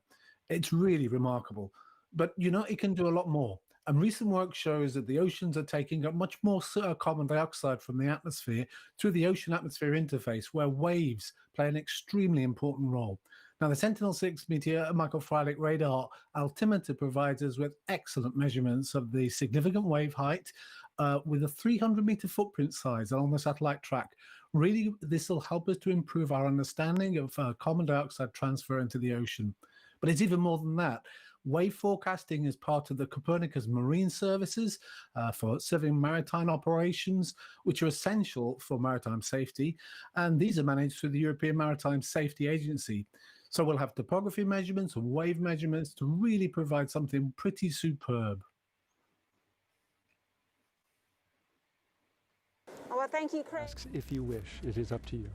It's really remarkable. But it can do a lot more. And recent work shows that the oceans are taking up much more carbon dioxide from the atmosphere through the ocean-atmosphere interface, where waves play an extremely important role. Now, the Sentinel-6 Michael Freilich radar altimeter provides us with excellent measurements of the significant wave height with a 300-meter footprint size along the satellite track. Really, this will help us to improve our understanding of carbon dioxide transfer into the ocean. But it's even more than that. Wave forecasting is part of the Copernicus Marine Services for serving maritime operations, which are essential for maritime safety. And these are managed through the European Maritime Safety Agency. So we'll have topography measurements and wave measurements to really provide something pretty superb. Well, thank you, Craig. If you wish, it is up to you.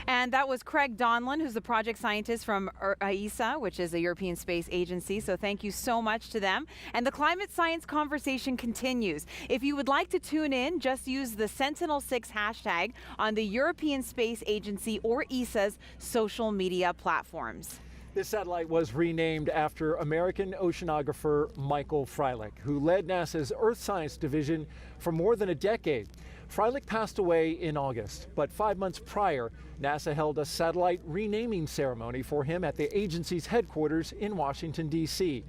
And that was Craig Donlan, who's the project scientist from ESA, which is the European Space Agency. So thank you so much to them. And the climate science conversation continues. If you would like to tune in, just use the Sentinel-6 hashtag on the European Space Agency or ESA's social media platforms. This satellite was renamed after American oceanographer Michael Freilich, who led NASA's Earth Science Division for more than a decade. Freilich passed away in August, but 5 months prior, NASA held a satellite renaming ceremony for him at the agency's headquarters in Washington, D.C.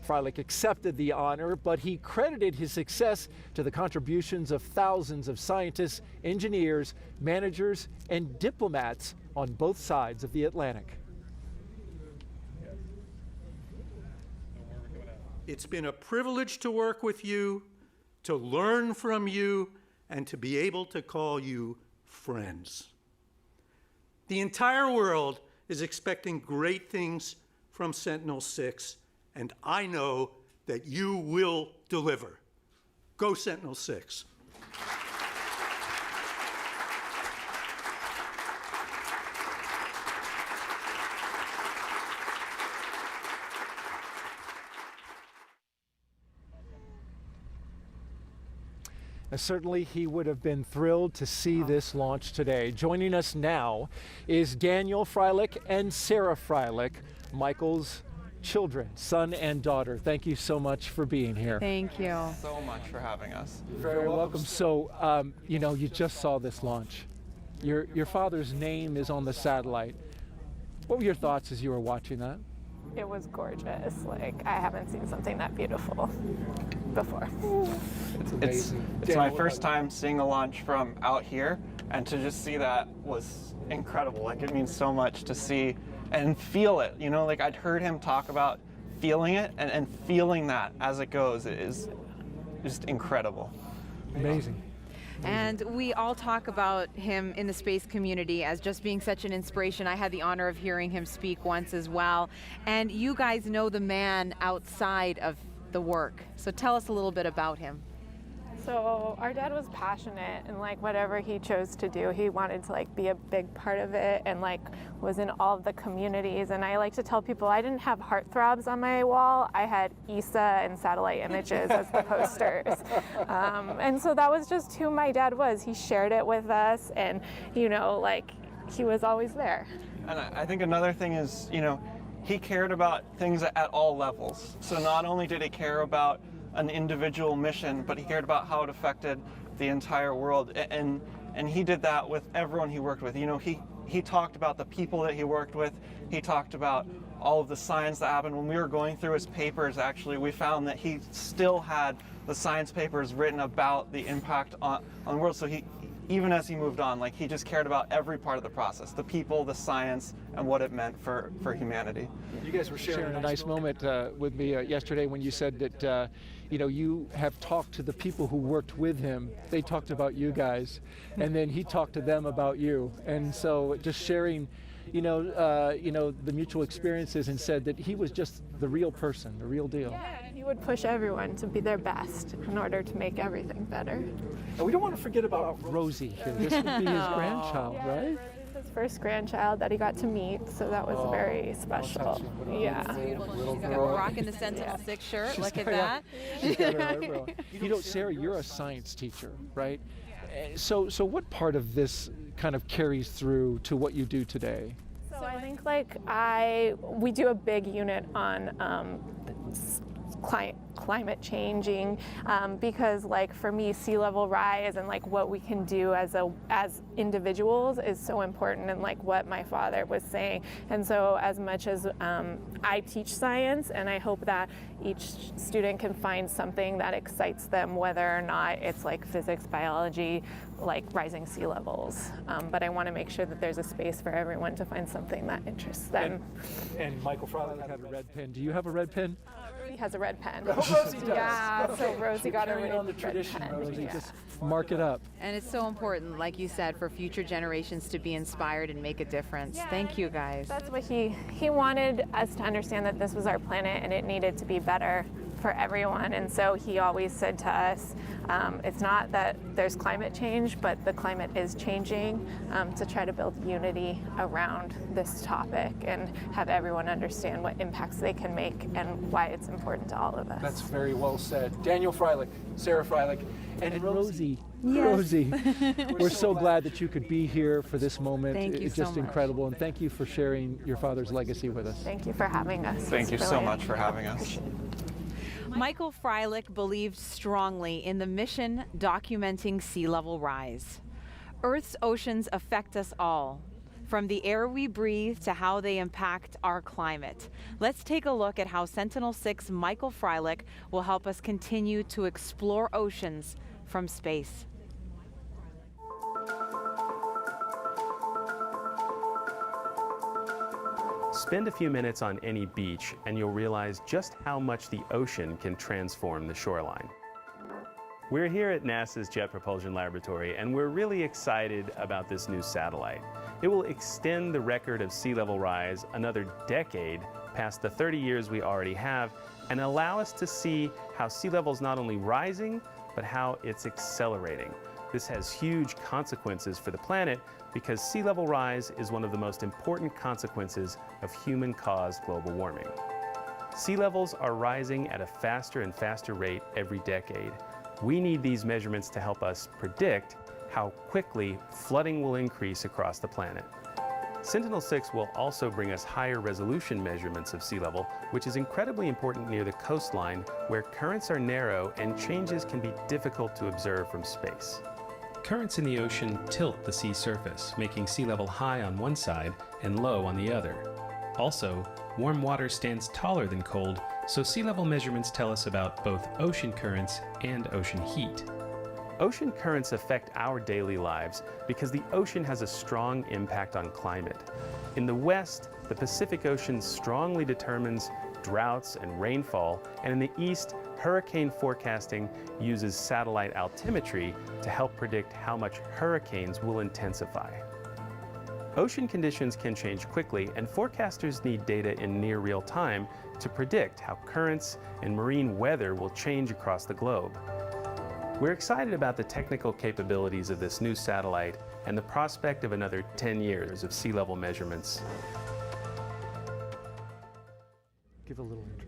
Freilich accepted the honor, but he credited his success to the contributions of thousands of scientists, engineers, managers, and diplomats on both sides of the Atlantic. It's been a privilege to work with you, to learn from you, and to be able to call you friends. The entire world is expecting great things from Sentinel-6, and I know that you will deliver. Go Sentinel-6. Certainly, he would have been thrilled to see this launch today. Joining us now is Daniel Freilich and Sarah Freilich, Michael's children, son and daughter. Thank you so much for being here. Thank you so much for having us. Very welcome. So, you know, you just saw this launch. Your father's name is on the satellite. What were your thoughts as you were watching that? It was gorgeous. Like, I haven't seen something that beautiful before. It's my first time seeing a launch from out here, and to just see that was incredible. Like, it means so much to see and feel it. You know, like, I'd heard him talk about feeling it, and feeling that as it goes is just incredible. Amazing. And we all talk about him in the space community as just being such an inspiration. I had the honor of hearing him speak once as well. And you guys know the man outside of the work. So tell us a little bit about him. So our dad was passionate, and like whatever he chose to do, he wanted to like be a big part of it, and like was in all of the communities. And I like to tell people I didn't have heartthrobs on my wall. I had ESA and satellite images as the posters. And so that was just who my dad was. He shared it with us, and you know, like he was always there. And I think another thing is, you know, he cared about things at all levels. So not only did he care about an individual mission, but he cared about how it affected the entire world. And he did that with everyone he worked with. You know, he talked about the people that he worked with. He talked about all of the science that happened. When we were going through his papers, actually, we found that he still had the science papers written about the impact on the world. So he, even as he moved on, like, he just cared about every part of the process, the people, the science, and what it meant for humanity. You guys were sharing a nice moment with me yesterday when you said that you know, you have talked to the people who worked with him. They talked about you guys, and then he talked to them about you. And so just sharing, you know, the mutual experiences, and said that he was just the real person, the real deal. Yeah, and he would push everyone to be their best in order to make everything better. And we don't want to forget about Rosie here. This would be his grandchild, right? His first grandchild that he got to meet, so that was very special. Yeah. She's rocking the Sentinel-6 shirt. Look at that. You know, Sarah, you're a science teacher, right? So what part of this kind of carries through to what you do today? So I think like we do a big unit on climate changing, because like for me, sea level rise and like what we can do as individuals is so important, and like what my father was saying. And so as much as I teach science, and I hope that each student can find something that excites them, whether or not it's like physics, biology, like rising sea levels. But I want to make sure that there's a space for everyone to find something that interests them. And Michael Freilich had a red pen. Do you have a red pen? Rosie has a red pen. Rosie does. Yeah, so Rosie got a red tradition, pen. Rosie. Yeah. Just mark it up. And it's so important, like you said, for future generations to be inspired and make a difference. Yeah, Thank you, guys. That's what he wanted us to understand, that this was our planet and it needed to be better for everyone. And so he always said to us, it's not that there's climate change, but the climate is changing, to try to build unity around this topic and have everyone understand what impacts they can make and why it's important to all of us. That's very well said. Daniel Freilich, Sarah Freilich, and Rosie. Yes. Rosie, we're so glad that you could be here for this moment. Thank you It's so just much. incredible, and thank you for sharing your father's legacy with us. Thank you for having us. Thank you It's so really much for having us. Michael Freilich believed strongly in the mission documenting sea level rise. Earth's oceans affect us all, from the air we breathe to how they impact our climate. Let's take a look at how Sentinel-6 Michael Freilich will help us continue to explore oceans from space. Spend a few minutes on any beach and you'll realize just how much the ocean can transform the shoreline. We're here at NASA's Jet Propulsion Laboratory and we're really excited about this new satellite. It will extend the record of sea level rise another decade past the 30 years we already have and allow us to see how sea level is not only rising, but how it's accelerating. This has huge consequences for the planet because sea level rise is one of the most important consequences of human-caused global warming. Sea levels are rising at a faster and faster rate every decade. We need these measurements to help us predict how quickly flooding will increase across the planet. Sentinel-6 will also bring us higher resolution measurements of sea level, which is incredibly important near the coastline where currents are narrow and changes can be difficult to observe from space. Currents in the ocean tilt the sea surface, making sea level high on one side and low on the other. Also, warm water stands taller than cold, so sea level measurements tell us about both ocean currents and ocean heat. Ocean currents affect our daily lives because the ocean has a strong impact on climate. In the west, the Pacific Ocean strongly determines droughts and rainfall, and in the east, hurricane forecasting uses satellite altimetry to help predict how much hurricanes will intensify. Ocean conditions can change quickly, and forecasters need data in near real time to predict how currents and marine weather will change across the globe. We're excited about the technical capabilities of this new satellite and the prospect of another 10 years of sea level measurements. Give a little intro.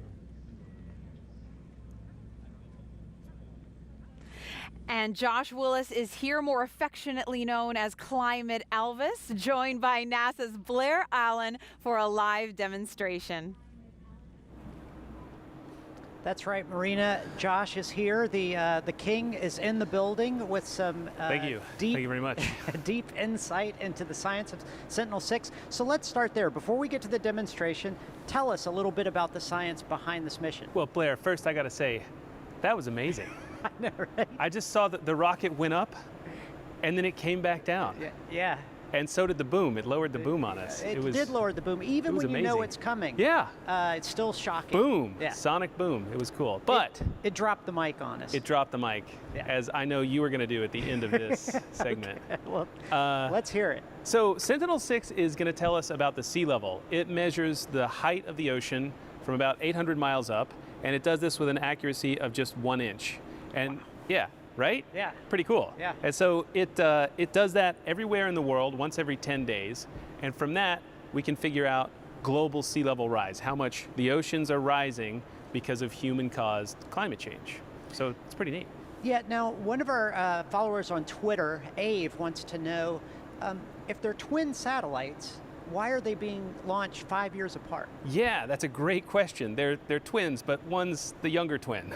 And Josh Willis is here, more affectionately known as Climate Elvis, joined by NASA's Blair Allen for a live demonstration. That's right, Marina. Josh is here. The king is in the building with some Thank you. Deep, Thank you very much. deep insight into the science of Sentinel-6. So let's start there. Before we get to the demonstration, tell us a little bit about the science behind this mission. Well, Blair, first I gotta say, that was amazing. I know, right? I just saw that the rocket went up and then it came back down. Yeah. And so did the boom. It lowered the boom on us. It did lower the boom, even when you know it's coming. Yeah. It's still shocking. Boom. Yeah. Sonic boom. It was cool. But it dropped the mic on us. it dropped the mic, as I know you were going to do at the end of this segment. Okay, well, let's hear it. So Sentinel-6 is going to tell us about the sea level. It measures the height of the ocean from about 800 miles up, and it does this with an accuracy of just 1 inch. And yeah, right? Yeah. Pretty cool. Yeah. And so it does that everywhere in the world, once every 10 days. And from that, we can figure out global sea level rise, how much the oceans are rising because of human-caused climate change. So it's pretty neat. Yeah, now one of our followers on Twitter, Ave, wants to know if they're twin satellites, why are they being launched 5 years apart? Yeah, that's a great question. They're twins, but one's the younger twin.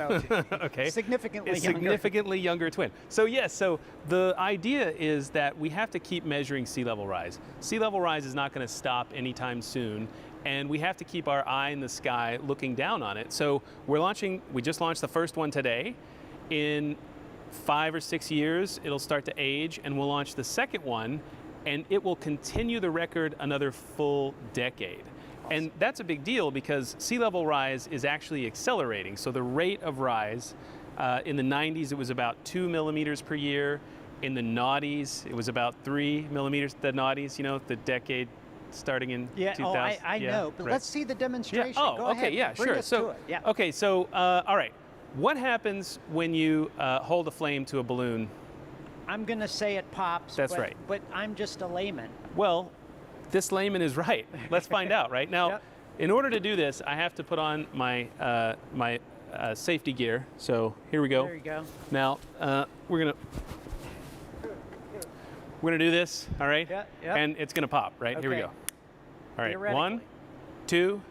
Okay. Significantly younger. Significantly younger twin. So yes, so the idea is that we have to keep measuring sea level rise. Sea level rise is not going to stop anytime soon, and we have to keep our eye in the sky looking down on it. So we just launched the first one today. In 5 or 6 years, it'll start to age, and we'll launch the second one, and it will continue the record another full decade. And that's a big deal because sea level rise is actually accelerating. So the rate of rise, in the 90s, it was about 2 millimeters per year. In the noughties, it was about 3 millimeters, the noughties, you know, the decade starting in Yeah, 2000. I know, but right. let's see the demonstration. Yeah. Oh, Go okay, ahead. yeah, Bring sure. us So, to it. Yeah. okay, so, all right. What happens when you hold a flame to a balloon? I'm going to say it pops. That's but, right. But I'm just a layman. Well, this layman is right. Let's find out, right? Now, Yep. in order to do this, I have to put on my safety gear. So here we go. There you go. Now, we're gonna do this, all right? Yeah, yep. And it's gonna pop, right? Here we Okay. go. All right, Theoretically. 1, 2.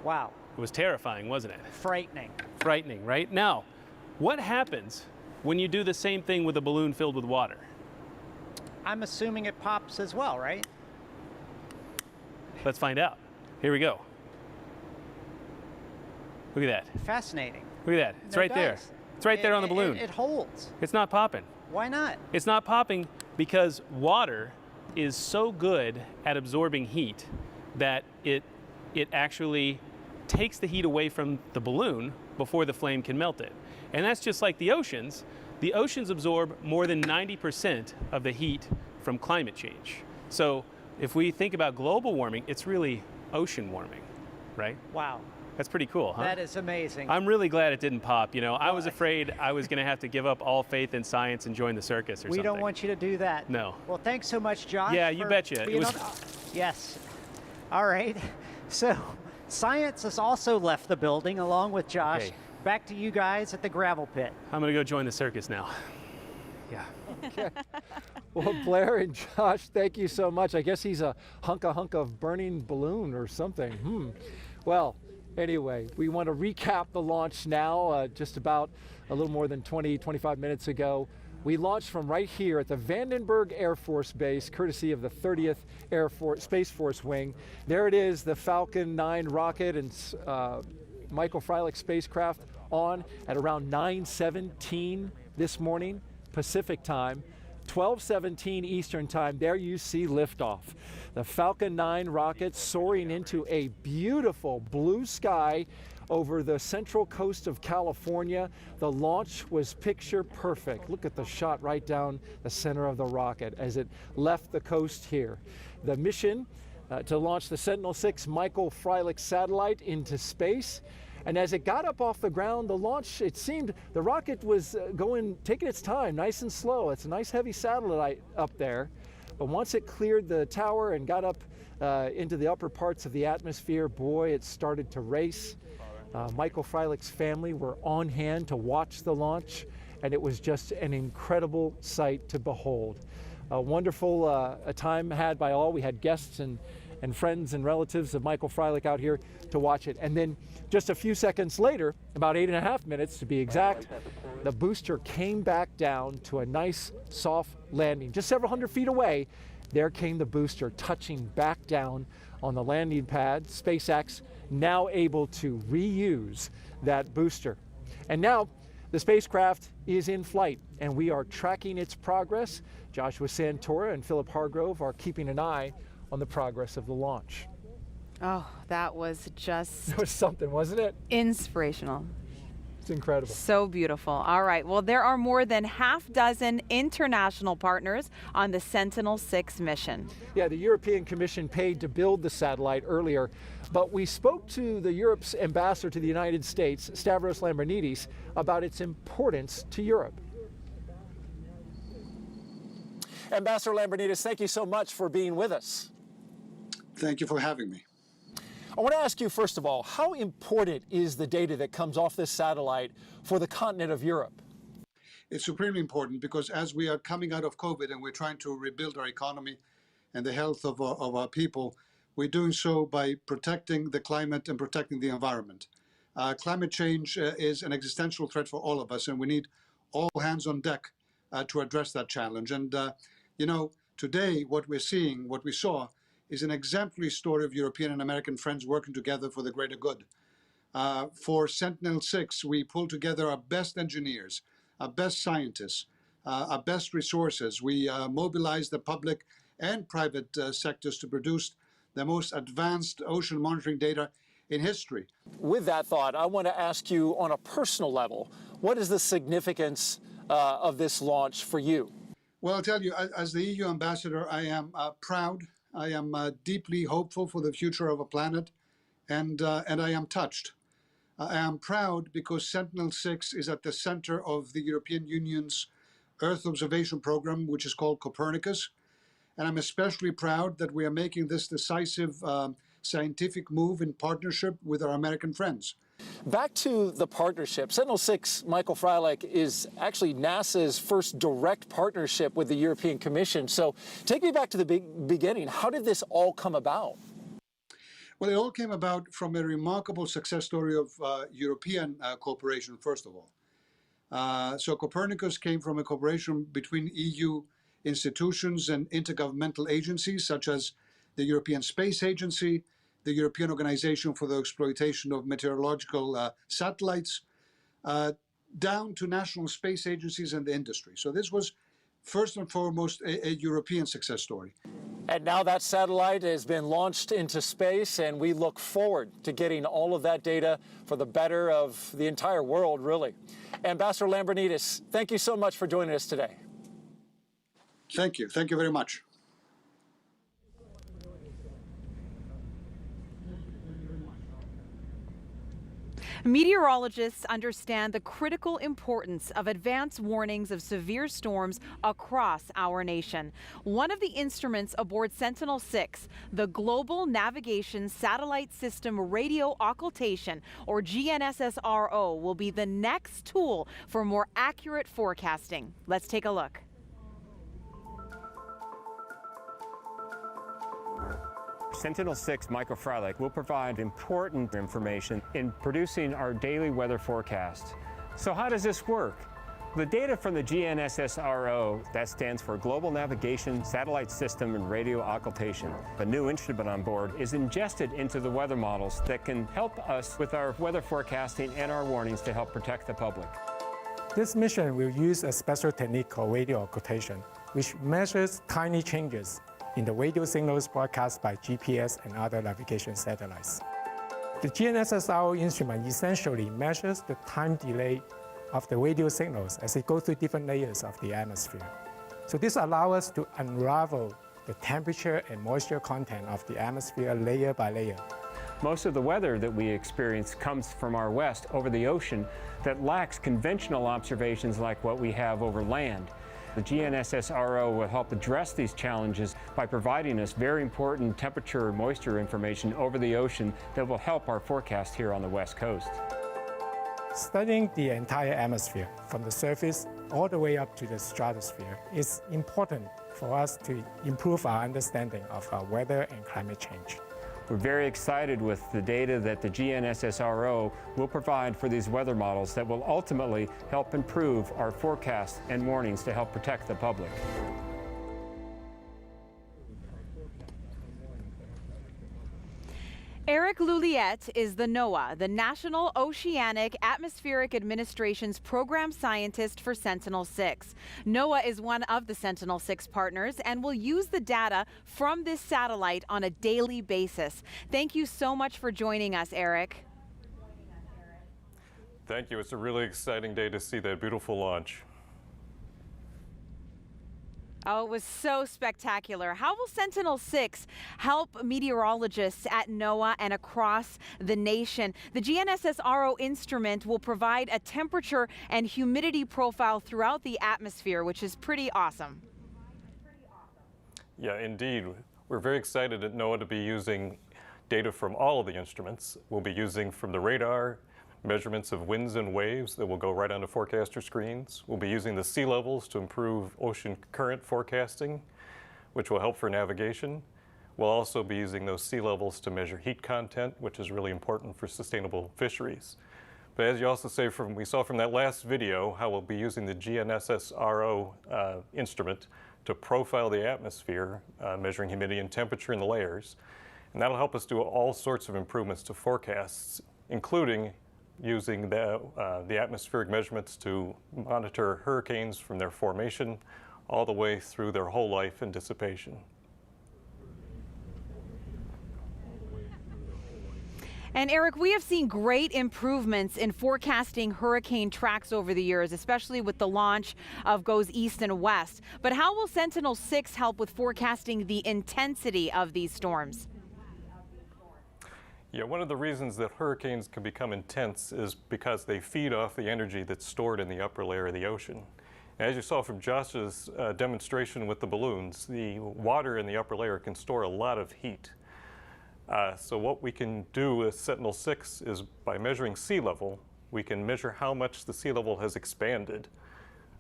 Wow. It was terrifying, wasn't it? Frightening. Frightening, right? Now, what happens when you do the same thing with a balloon filled with water? I'm assuming it pops as well, right? Let's find out. Here we go. Look at that. Fascinating. Look at that. It's It right there. does. It's right there on the balloon. It holds. It's not popping. Why not? It's not popping because water is so good at absorbing heat that it actually takes the heat away from the balloon before the flame can melt it. And that's just like the oceans. The oceans absorb more than 90% of the heat from climate change. So if we think about global warming, it's really ocean warming, right? Wow. That's pretty cool, huh? That is amazing. I'm really glad it didn't pop. You know, I was afraid I was going to have to give up all faith in science and join the circus or We something. don't want you to do that. No. Well, thanks so much, Josh. Yeah, you for betcha. It being was- on- Yes. All right. So, science has also left the building along with Josh. Okay. Back to you guys at the gravel pit. I'm going to go join the circus now. Yeah. Okay. Well, Blair and Josh, thank you so much. I guess he's a hunk of burning balloon or something. Well, anyway, we want to recap the launch now. Just about a little more than 25 minutes ago, we launched from right here at the Vandenberg Air Force Base, courtesy of the 30th Space Force Wing. There it is, the Falcon 9 rocket and Michael Freilich spacecraft on at around 9:17 this morning, Pacific time. 12:17 Eastern time. There you see liftoff. The Falcon 9 rocket soaring into a beautiful blue sky over the central coast of California. The launch was picture perfect. Look at the shot right down the center of the rocket as it left the coast here. The mission to launch the Sentinel-6 Michael Freilich satellite into space. And as it got up off the ground, the launch, it seemed the rocket was taking its time, nice and slow. It's a nice heavy satellite up there. But once it cleared the tower and got up into the upper parts of the atmosphere, boy, it started to race. Michael Freilich's family were on hand to watch the launch, and it was just an incredible sight to behold. A wonderful a time had by all. We had guests and friends and relatives of Michael Freilich out here to watch it. And then just a few seconds later, about 8.5 minutes to be exact, the booster came back down to a nice soft landing. Just several hundred feet away, there came the booster touching back down on the landing pad. SpaceX now able to reuse that booster. And now the spacecraft is in flight and we are tracking its progress. Joshua Santora and Philip Hargrove are keeping an eye on the progress of the launch. Oh, that was just It was something, wasn't it? inspirational. It's incredible. So beautiful. All right. Well, there are more than half dozen international partners on the Sentinel-6 mission. Yeah, the European Commission paid to build the satellite earlier, but we spoke to the Europe's ambassador to the United States, Stavros Lambrinidis, about its importance to Europe. Ambassador Lambrinidis, thank you so much for being with us. Thank you for having me. I want to ask you, first of all, how important is the data that comes off this satellite for the continent of Europe? It's supremely important because as we are coming out of COVID and we're trying to rebuild our economy and the health of our people, we're doing so by protecting the climate and protecting the environment. Climate change is an existential threat for all of us, and we need all hands on deck to address that challenge. And, you know, today what we're seeing, what we saw, is an exemplary story of European and American friends working together for the greater good. For Sentinel-6, we pulled together our best engineers, our best scientists, our best resources. We mobilized the public and private sectors to produce the most advanced ocean monitoring data in history. With that thought, I want to ask you on a personal level, what is the significance of this launch for you? Well, I'll tell you, as the EU ambassador, I am proud I am deeply hopeful for the future of our planet, and I am touched. I am proud because Sentinel-6 is at the center of the European Union's Earth observation program, which is called Copernicus. And I'm especially proud that we are making this decisive scientific move in partnership with our American friends. Back to the partnership. Sentinel-6 Michael Freilich is actually NASA's first direct partnership with the European Commission. So take me back to the beginning. How did this all come about? Well, it all came about from a remarkable success story of European cooperation, first of all. So Copernicus came from a cooperation between EU institutions and intergovernmental agencies such as the European Space Agency, the European Organization for the Exploitation of Meteorological Satellites, down to national space agencies and the industry. So this was first and foremost a European success story. And now that satellite has been launched into space, and we look forward to getting all of that data for the better of the entire world, really. Ambassador Lambrinidis, thank you so much for joining us today. Thank you. Thank you very much. Meteorologists understand the critical importance of advance warnings of severe storms across our nation. One of the instruments aboard Sentinel-6, the Global Navigation Satellite System Radio Occultation, or GNSS-RO, will be the next tool for more accurate forecasting. Let's take a look. Sentinel-6 Michael Freilich will provide important information in producing our daily weather forecast. So how does this work? The data from the GNSS-RO, that stands for Global Navigation Satellite System and Radio Occultation, a new instrument on board, is ingested into the weather models that can help us with our weather forecasting and our warnings to help protect the public. This mission will use a special technique called radio occultation, which measures tiny changes in the radio signals broadcast by GPS and other navigation satellites. The GNSS-RO instrument essentially measures the time delay of the radio signals as it goes through different layers of the atmosphere. So this allows us to unravel the temperature and moisture content of the atmosphere layer by layer. Most of the weather that we experience comes from our west over the ocean that lacks conventional observations like what we have over land. The GNSS-RO will help address these challenges by providing us very important temperature and moisture information over the ocean that will help our forecast here on the West Coast. Studying the entire atmosphere, from the surface all the way up to the stratosphere, is important for us to improve our understanding of our weather and climate change. We're very excited with the data that the GNSS-RO will provide for these weather models that will ultimately help improve our forecasts and warnings to help protect the public. Eric Louliette is the NOAA, the National Oceanic Atmospheric Administration's program scientist for Sentinel-6. NOAA is one of the Sentinel-6 partners and will use the data from this satellite on a daily basis. Thank you so much for joining us, Eric. Thank you. It's a really exciting day to see that beautiful launch. Oh, it was so spectacular. How will Sentinel-6 help meteorologists at NOAA and across the nation? The GNSS-RO instrument will provide a temperature and humidity profile throughout the atmosphere, which is pretty awesome. Yeah, indeed. We're very excited at NOAA to be using data from all of the instruments. We'll be using from the radar, measurements of winds and waves that will go right onto forecaster screens. We'll be using the sea levels to improve ocean current forecasting, which will help for navigation. We'll also be using those sea levels to measure heat content, which is really important for sustainable fisheries. But as you also say, we saw from that last video how we'll be using the GNSS-RO instrument to profile the atmosphere, measuring humidity and temperature in the layers. And that'll help us do all sorts of improvements to forecasts, including using the atmospheric measurements to monitor hurricanes from their formation all the way through their whole life and dissipation. And Eric, we have seen great improvements in forecasting hurricane tracks over the years, especially with the launch of GOES East and West. But how will Sentinel-6 help with forecasting the intensity of these storms? Yeah, one of the reasons that hurricanes can become intense is because they feed off the energy that's stored in the upper layer of the ocean. As you saw from Josh's demonstration with the balloons, the water in the upper layer can store a lot of heat. So what we can do with Sentinel-6 is by measuring sea level, we can measure how much the sea level has expanded.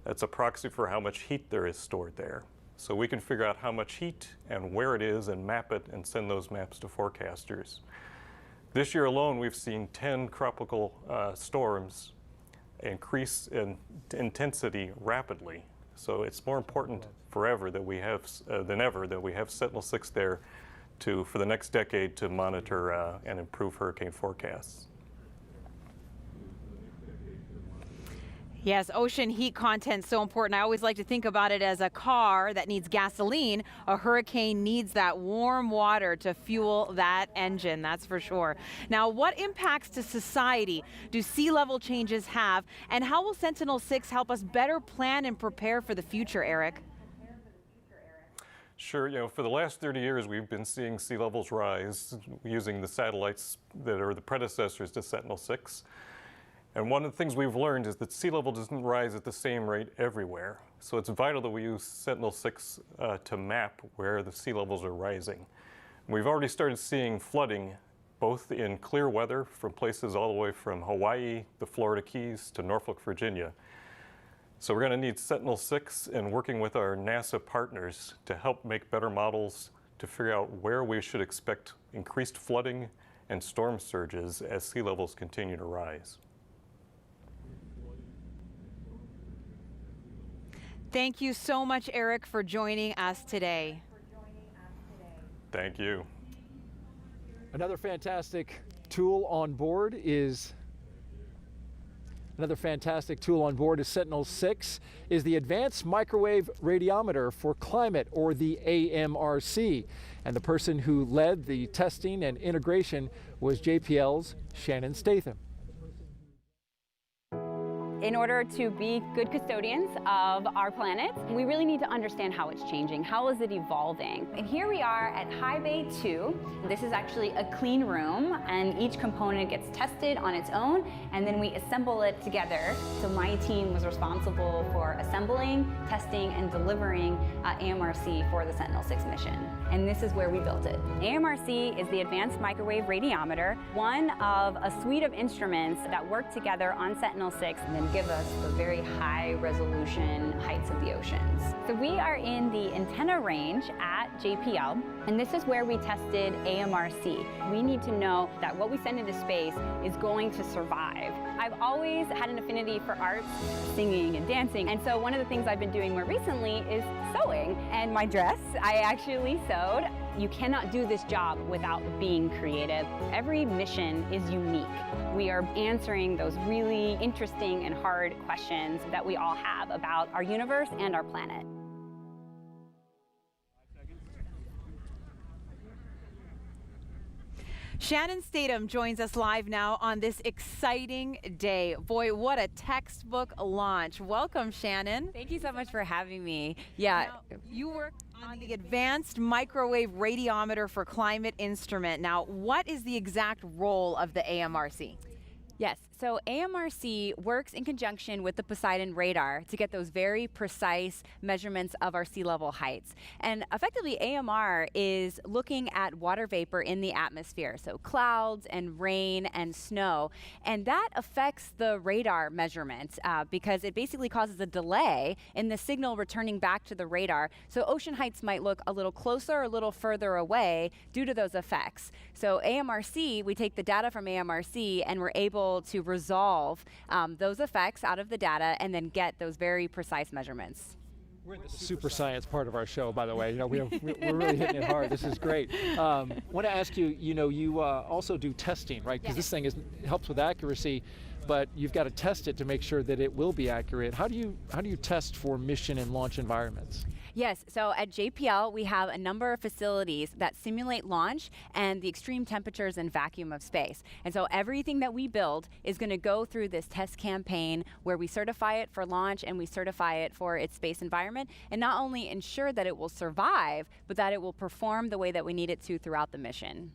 That's a proxy for how much heat there is stored there. So we can figure out how much heat and where it is and map it and send those maps to forecasters. This year alone, we've seen 10 tropical storms increase in intensity rapidly. So it's more important forever that we have than ever that we have Sentinel-6 there for the next decade to monitor and improve hurricane forecasts. Yes, ocean heat content is so important. I always like to think about it as a car that needs gasoline. A hurricane needs that warm water to fuel that engine, that's for sure. Now, what impacts to society do sea level changes have, and how will Sentinel-6 help us better plan and prepare for the future, Eric? Sure, for the last 30 years, we've been seeing sea levels rise using the satellites that are the predecessors to Sentinel-6. And one of the things we've learned is that sea level doesn't rise at the same rate everywhere. So it's vital that we use Sentinel-6 to map where the sea levels are rising. We've already started seeing flooding both in clear weather from places all the way from Hawaii, the Florida Keys, to Norfolk, Virginia. So we're going to need Sentinel-6 and working with our NASA partners to help make better models to figure out where we should expect increased flooding and storm surges as sea levels continue to rise. Thank you so much, Eric, for joining us today. Thank you. Another fantastic tool on board is Sentinel-6 is the Advanced Microwave Radiometer for Climate, or the AMRC. And the person who led the testing and integration was JPL's Shannon Statham. In order to be good custodians of our planet, we really need to understand how it's changing. How is it evolving? And here we are at High Bay 2. This is actually a clean room, and each component gets tested on its own, and then we assemble it together. So my team was responsible for assembling, testing, and delivering AMRC for the Sentinel-6 mission. And this is where we built it. AMRC is the Advanced Microwave Radiometer, one of a suite of instruments that work together on Sentinel-6 and then give us the very high resolution heights of the oceans. So we are in the antenna range at JPL, and this is where we tested AMRC. We need to know that what we send into space is going to survive. I've always had an affinity for arts, singing and dancing, and so one of the things I've been doing more recently is sewing. And my dress, I actually sewed. You cannot do this job without being creative. Every mission is unique. We are answering those really interesting and hard questions that we all have about our universe and our planet. Shannon Statham joins us live now on this exciting day. Boy, what a textbook launch. Welcome, Shannon. Thank you so much for having me. Yeah. Now, you work on the Advanced Microwave Radiometer for Climate instrument. Now, what is the exact role of the AMRC? Yes, so AMRC works in conjunction with the Poseidon radar to get those very precise measurements of our sea level heights. And effectively, AMR is looking at water vapor in the atmosphere, so clouds and rain and snow. And that affects the radar measurements because it basically causes a delay in the signal returning back to the radar. So ocean heights might look a little closer or a little further away due to those effects. So AMRC, we take the data from AMRC and we're able to resolve those effects out of the data and then get those very precise measurements. We're in the super science part of our show, by the way. You know, we're really hitting it hard. This is great. Want to ask you, you also do testing, right? Because this thing helps with accuracy, but you've got to test it to make sure that it will be accurate. How do you test for mission and launch environments? Yes, so at JPL, we have a number of facilities that simulate launch and the extreme temperatures and vacuum of space. And so everything that we build is going to go through this test campaign where we certify it for launch and we certify it for its space environment, and not only ensure that it will survive, but that it will perform the way that we need it to throughout the mission.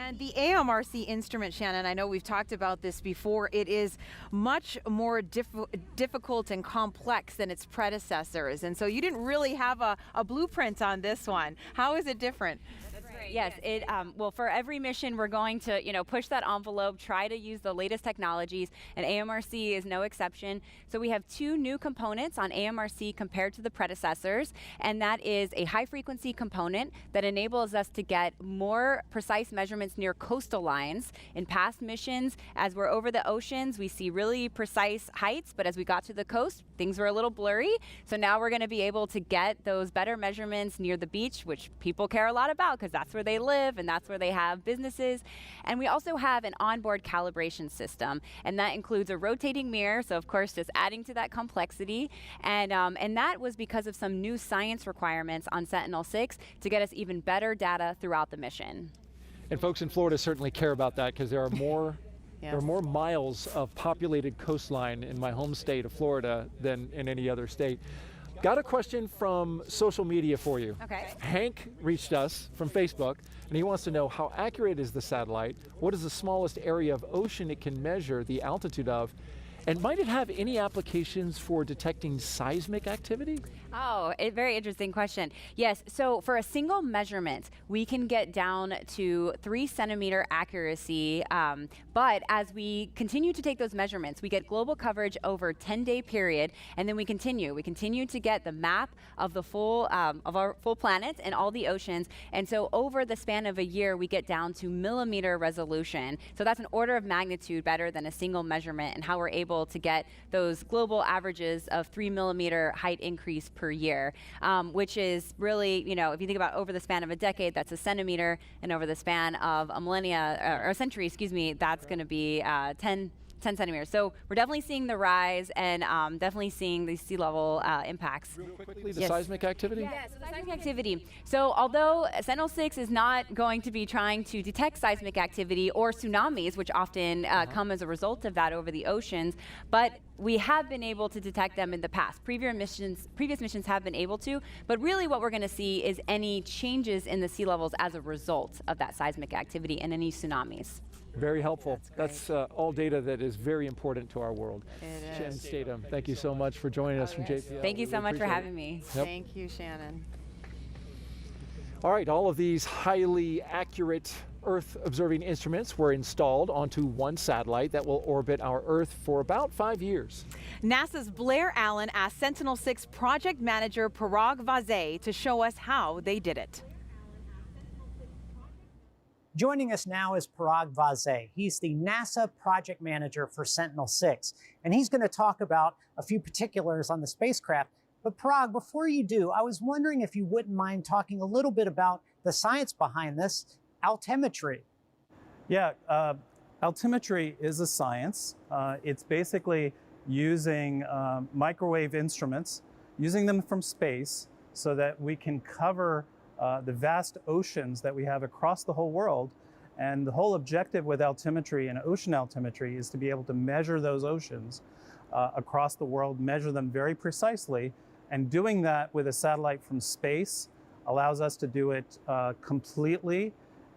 And the AMRC instrument, Shannon, I know we've talked about this before, it is much more difficult and complex than its predecessors. And so you didn't really have a blueprint on this one. How is it different? Yes, well, for every mission, we're going to, push that envelope, try to use the latest technologies, and AMRC is no exception. So we have 2 new components on AMRC compared to the predecessors, and that is a high-frequency component that enables us to get more precise measurements near coastal lines. In past missions, as we're over the oceans, we see really precise heights, but as we got to the coast, things were a little blurry. So now we're going to be able to get those better measurements near the beach, which people care a lot about because that's where they live and that's where they have businesses. And we also have an onboard calibration system, and that includes a rotating mirror, so of course just adding to that complexity. And that was because of some new science requirements on Sentinel-6 to get us even better data throughout the mission. And folks in Florida certainly care about that because there are more Yes. there are more miles of populated coastline in my home state of Florida than in any other state. Got a question from social media for you. Okay. Hank reached us from Facebook, and he wants to know how accurate is the satellite? What is the smallest area of ocean it can measure the altitude of? And might it have any applications for detecting seismic activity? Oh, a very interesting question. Yes, so for a single measurement, we can get down to 3-centimeter accuracy, but as we continue to take those measurements, we get global coverage over a 10-day period, and then we continue to get the map of the full, of our full planet and all the oceans, and so over the span of a year, we get down to millimeter resolution. So that's an order of magnitude better than a single measurement, and how we're able to get those global averages of 3-millimeter height increase per year, which is really, if you think about over the span of a decade, that's a centimeter, and over the span of a millennia, or a century, excuse me, that's going to be 10 centimeters. So we're definitely seeing the rise and definitely seeing the sea level impacts. Real quickly, the seismic activity? Yeah, so the seismic activity. So although Sentinel-6 is not going to be trying to detect seismic activity or tsunamis, which often come as a result of that over the oceans, but we have been able to detect them in the past. Previous missions have been able to, but really what we're going to see is any changes in the sea levels as a result of that seismic activity and any tsunamis. Very helpful. That's all data that is very important to our world. Shannon Statham, thank you so much for joining us from JPL. Thank you so much for having me. Yep. Thank you, Shannon. All right, all of these highly accurate Earth observing instruments were installed onto one satellite that will orbit our Earth for about 5 years. NASA's Blair Allen asked Sentinel-6 project manager Parag Vazay to show us how they did it. Joining us now is Parag Vazay. He's the NASA project manager for Sentinel-6, and he's going to talk about a few particulars on the spacecraft. But Parag, before you do, I was wondering if you wouldn't mind talking a little bit about the science behind this, altimetry. Yeah, altimetry is a science. It's basically using microwave instruments, using them from space so that we can cover the vast oceans that we have across the whole world. And the whole objective with altimetry and ocean altimetry is to be able to measure those oceans across the world, measure them very precisely. And doing that with a satellite from space allows us to do it completely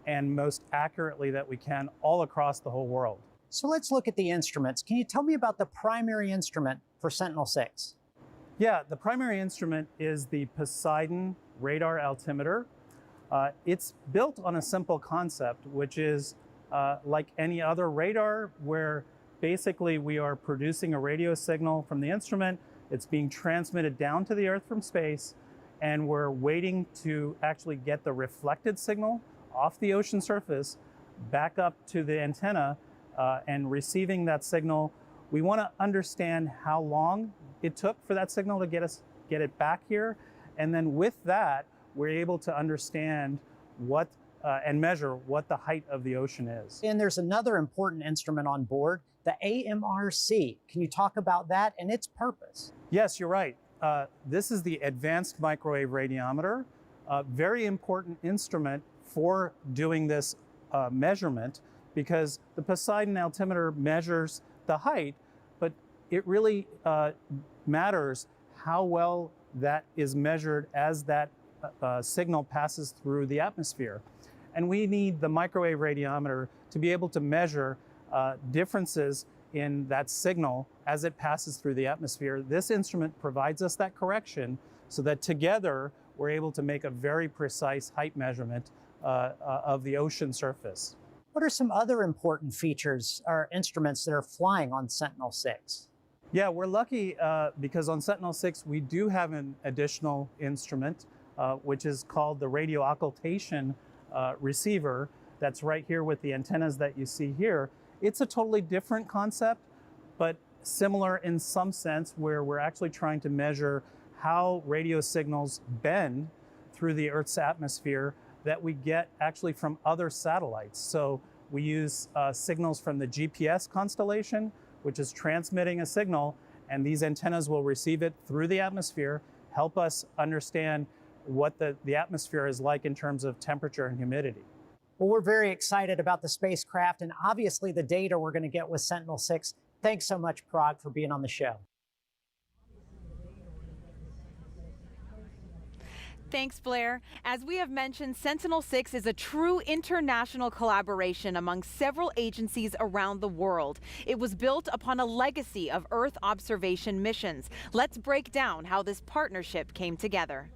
and most accurately that we can all across the whole world. So let's look at the instruments. Can you tell me about the primary instrument for Sentinel-6? Yeah, the primary instrument is the Poseidon radar altimeter. It's built on a simple concept, which is like any other radar, where basically we are producing a radio signal from the instrument. It's being transmitted down to the Earth from space, and we're waiting to actually get the reflected signal off the ocean surface back up to the antenna and receiving that signal. We want to understand how long it took for that signal to get it back here. And then with that, we're able to understand what and measure what the height of the ocean is. And there's another important instrument on board, the AMRC. Can you talk about that and its purpose? Yes, you're right. this is the Advanced Microwave Radiometer, a very important instrument for doing this measurement, because the Poseidon altimeter measures the height, but it really matters how well that is measured as that signal passes through the atmosphere. And we need the microwave radiometer to be able to measure differences in that signal as it passes through the atmosphere. This instrument provides us that correction so that together we're able to make a very precise height measurement of the ocean surface. What are some other important features or instruments that are flying on Sentinel-6? Yeah, we're lucky because on Sentinel-6 we do have an additional instrument which is called the radio occultation receiver that's right here with the antennas that you see here. It's a totally different concept, but similar in some sense, where we're actually trying to measure how radio signals bend through the Earth's atmosphere that we get actually from other satellites. So we use signals from the GPS constellation, which is transmitting a signal, and these antennas will receive it through the atmosphere, help us understand what the atmosphere is like in terms of temperature and humidity. Well, we're very excited about the spacecraft and obviously the data we're going to get with Sentinel-6. Thanks so much, Parag, for being on the show. Thanks, Blair. As we have mentioned, Sentinel-6 is a true international collaboration among several agencies around the world. It was built upon a legacy of Earth observation missions. Let's break down how this partnership came together.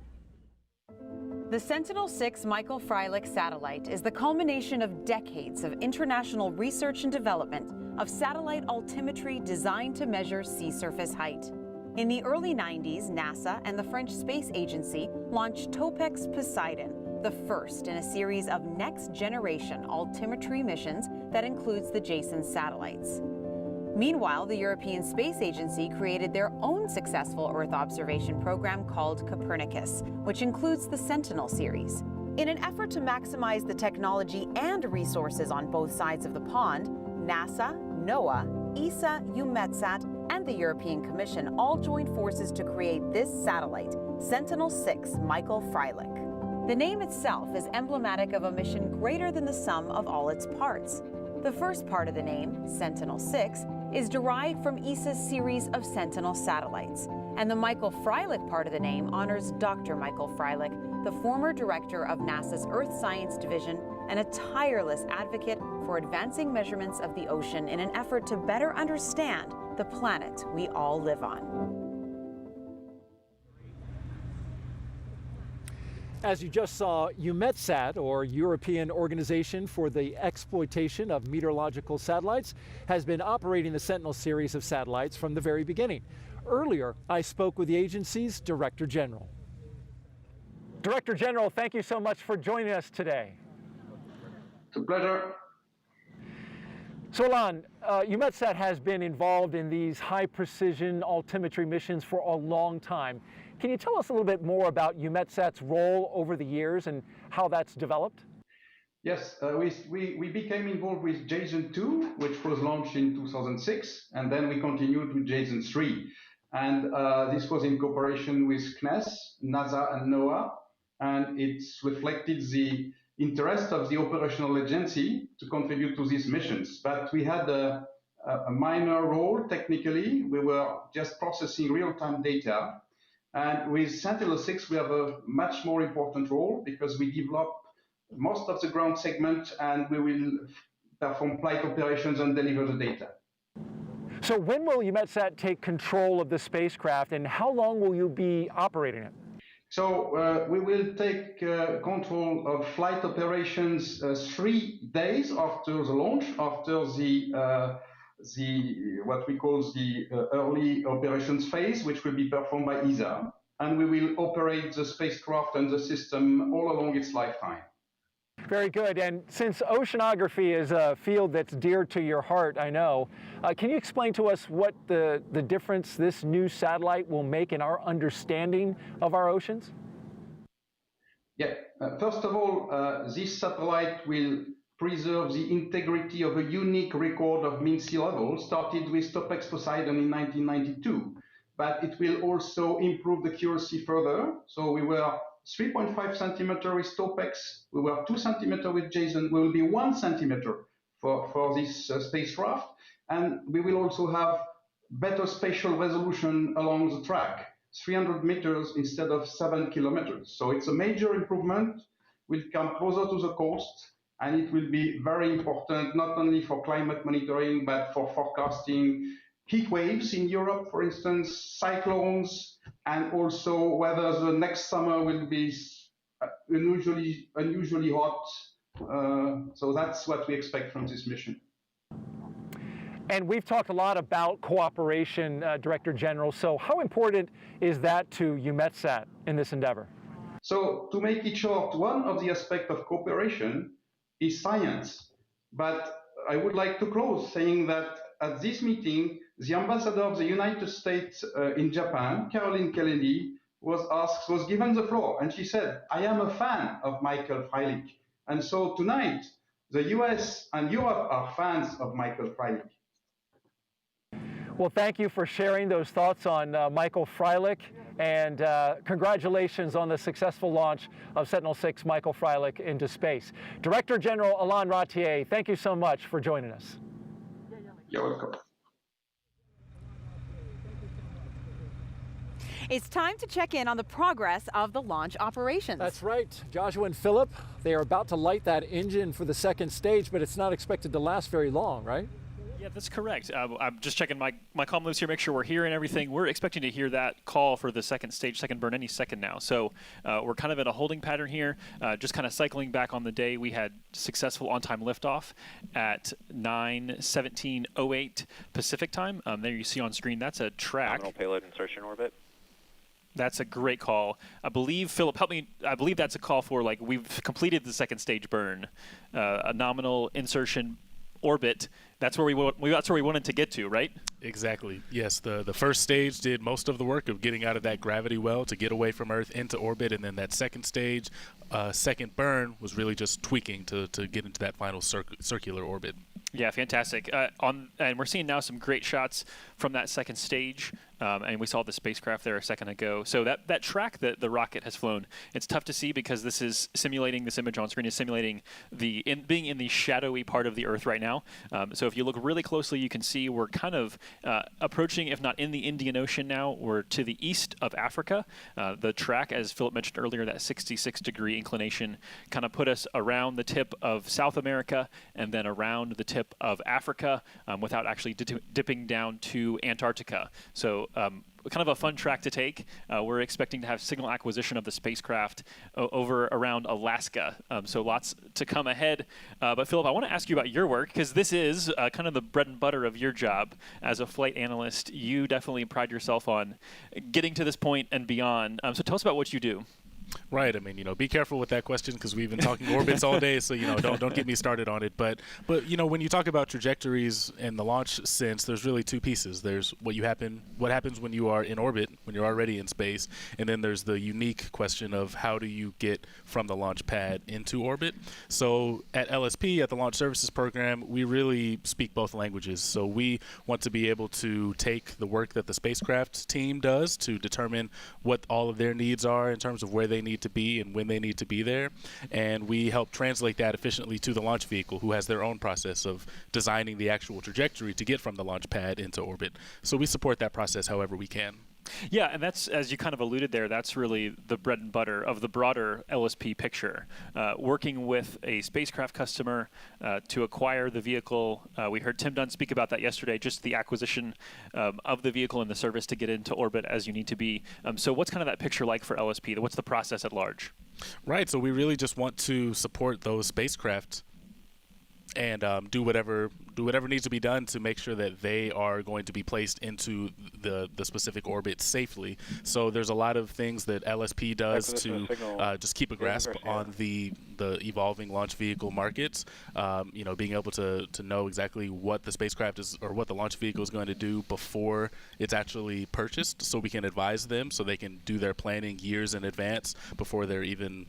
The Sentinel-6 Michael Freilich satellite is the culmination of decades of international research and development of satellite altimetry designed to measure sea surface height. In the early 90s, NASA and the French Space Agency launched Topex Poseidon, the first in a series of next-generation altimetry missions that includes the Jason satellites. Meanwhile, the European Space Agency created their own successful Earth observation program called Copernicus, which includes the Sentinel series. In an effort to maximize the technology and resources on both sides of the pond, NASA, NOAA, ESA, EUMETSAT, and the European Commission all joined forces to create this satellite, Sentinel-6 Michael Freilich. The name itself is emblematic of a mission greater than the sum of all its parts. The first part of the name, Sentinel-6, is derived from ESA's series of Sentinel satellites, and the Michael Freilich part of the name honors Dr. Michael Freilich, the former director of NASA's Earth Science Division and a tireless advocate for advancing measurements of the ocean in an effort to better understand the planet we all live on. As you just saw, EUMETSAT, or European Organization for the Exploitation of Meteorological Satellites, has been operating the Sentinel series of satellites from the very beginning. Earlier, I spoke with the agency's Director General. Director General, thank you so much for joining us today. It's a pleasure. So, Ilan, EUMETSAT has been involved in these high-precision altimetry missions for a long time. Can you tell us a little bit more about EUMETSAT's role over the years and how that's developed? Yes, we became involved with Jason 2, which was launched in 2006, and then we continued with Jason 3. And this was in cooperation with CNES, NASA, and NOAA, and it's reflected the interest of the operational agency to contribute to these missions. But we had a minor role technically. We were just processing real-time data. And with Sentinel-6, we have a much more important role because we develop most of the ground segment and we will perform flight operations and deliver the data. So when will EUMETSAT take control of the spacecraft and how long will you be operating it? So we will take control of flight operations 3 days after the launch, after what we call the early operations phase, which will be performed by ESA, and we will operate the spacecraft and the system all along its lifetime. Very good. And since oceanography is a field that's dear to your heart, I know, can you explain to us what the difference this new satellite will make in our understanding of our oceans? Yeah. First of all, this satellite will preserve the integrity of a unique record of mean sea level started with Topex Poseidon in 1992. but it will also improve the accuracy further. So we were 3.5 centimeter with Topex, we were 2 centimeter with JSON, we will be 1 centimeter for this spacecraft, and we will also have better spatial resolution along the track, 300 meters instead of 7 kilometers. So it's a major improvement, will come closer to the coast, and it will be very important, not only for climate monitoring, but for forecasting heat waves in Europe, for instance, cyclones, and also whether the next summer will be unusually hot. So that's what we expect from this mission. And we've talked a lot about cooperation, Director General. So how important is that to EUMETSAT in this endeavor? So to make it short, one of the aspects of cooperation is science. But I would like to close saying that at this meeting, the ambassador of the United States in Japan, Caroline Kennedy, was given the floor, and she said, "I am a fan of Michael Freilich." And so tonight, the US and Europe are fans of Michael Freilich. Well, thank you for sharing those thoughts on Michael Freilich, and congratulations on the successful launch of Sentinel-6 Michael Freilich into space. Director General Alain Ratier, thank you so much for joining us. You're welcome. It's time to check in on the progress of the launch operations. That's right. Joshua and Philip, they are about to light that engine for the second stage, but it's not expected to last very long, right? Yeah, that's correct. I'm just checking my comm loops here, make sure we're hearing everything. We're expecting to hear that call for the second stage, second burn, any second now. So we're kind of in a holding pattern here, just kind of cycling back on the day. We had successful on-time liftoff at 9:17:08 Pacific time. There you see on screen, that's a track. Nominal payload insertion orbit. That's a great call. I believe, Philip, help me. I believe that's a call for, like, we've completed the second stage burn, a nominal insertion orbit. That's where we wanted to get to, right? Exactly. Yes, the first stage did most of the work of getting out of that gravity well to get away from Earth into orbit, and then that second stage, second burn, was really just tweaking to get into that final circular orbit. Yeah, fantastic. And we're seeing now some great shots from that second stage, and we saw the spacecraft there a second ago. So that track that the rocket has flown, it's tough to see because this is simulating, this image on screen is simulating being in the shadowy part of the Earth right now. So if you look really closely, you can see we're kind of approaching, if not in the Indian Ocean now, we're to the east of Africa. The track, as Philip mentioned earlier, that 66-degree inclination kind of put us around the tip of South America and then around the tip of Africa without actually dipping down to Antarctica. So kind of a fun track to take. We're expecting to have signal acquisition of the spacecraft over around Alaska. So lots to come ahead. But Philip, I want to ask you about your work, because this is kind of the bread and butter of your job as a flight analyst. You definitely pride yourself on getting to this point and beyond. So tell us about what you do. Right. I mean, be careful with that question because we've been talking orbits all day, so don't get me started on it. But when you talk about trajectories in the launch sense, there's really two pieces. There's what happens when you are in orbit, when you're already in space, and then there's the unique question of how do you get from the launch pad into orbit. So at LSP, at the Launch Services Program, we really speak both languages. So we want to be able to take the work that the spacecraft team does to determine what all of their needs are in terms of where they need to be and when they need to be there, and we help translate that efficiently to the launch vehicle, who has their own process of designing the actual trajectory to get from the launch pad into orbit. So we support that process however we can. Yeah, and that's, as you kind of alluded there, that's really the bread and butter of the broader LSP picture. Working with a spacecraft customer to acquire the vehicle. We heard Tim Dunn speak about that yesterday, just the acquisition of the vehicle and the service to get into orbit as you need to be. So what's kind of that picture like for LSP? What's the process at large? Right, so we really just want to support those spacecraft and do whatever needs to be done to make sure that they are going to be placed into the specific orbit safely. So there's a lot of things that LSP does to just keep a grasp on the evolving launch vehicle markets. Being able to know exactly what the spacecraft is or what the launch vehicle is going to do before it's actually purchased, so we can advise them so they can do their planning years in advance before they're even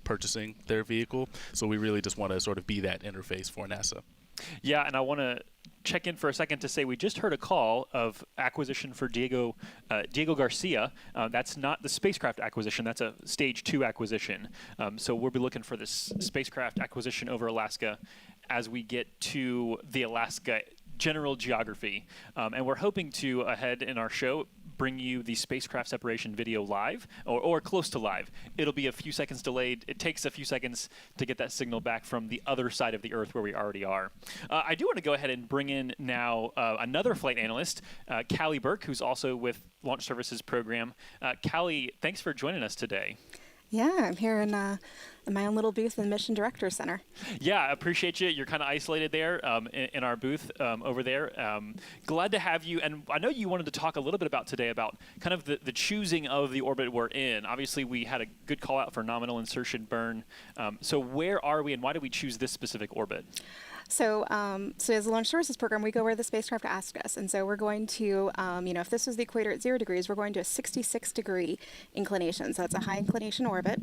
purchasing their vehicle. So we really just want to sort of be that interface for NASA. Yeah, and I want to check in for a second to say we just heard a call of acquisition for Diego Garcia. That's not the spacecraft acquisition. That's a stage 2 acquisition. So we'll be looking for this spacecraft acquisition over Alaska as we get to the Alaska general geography. And we're hoping to, ahead in our show, bring you the spacecraft separation video live or close to live. It'll be a few seconds delayed. It takes a few seconds to get that signal back from the other side of the Earth where we already are. I do want to go ahead and bring in now another flight analyst, Callie Burke, who's also with Launch Services Program. Callie, thanks for joining us today. Yeah, I'm here in my own little booth in the Mission Director Center. Yeah, I appreciate you. You're kind of isolated there in our booth over there. Glad to have you. And I know you wanted to talk a little bit about today about kind of the choosing of the orbit we're in. Obviously, we had a good call out for nominal insertion burn. So where are we and why did we choose this specific orbit? So as a Launch Services Program, we go where the spacecraft ask us. And so we're going to, if this was the equator at 0 degrees, we're going to a 66-degree inclination. So it's a high inclination orbit.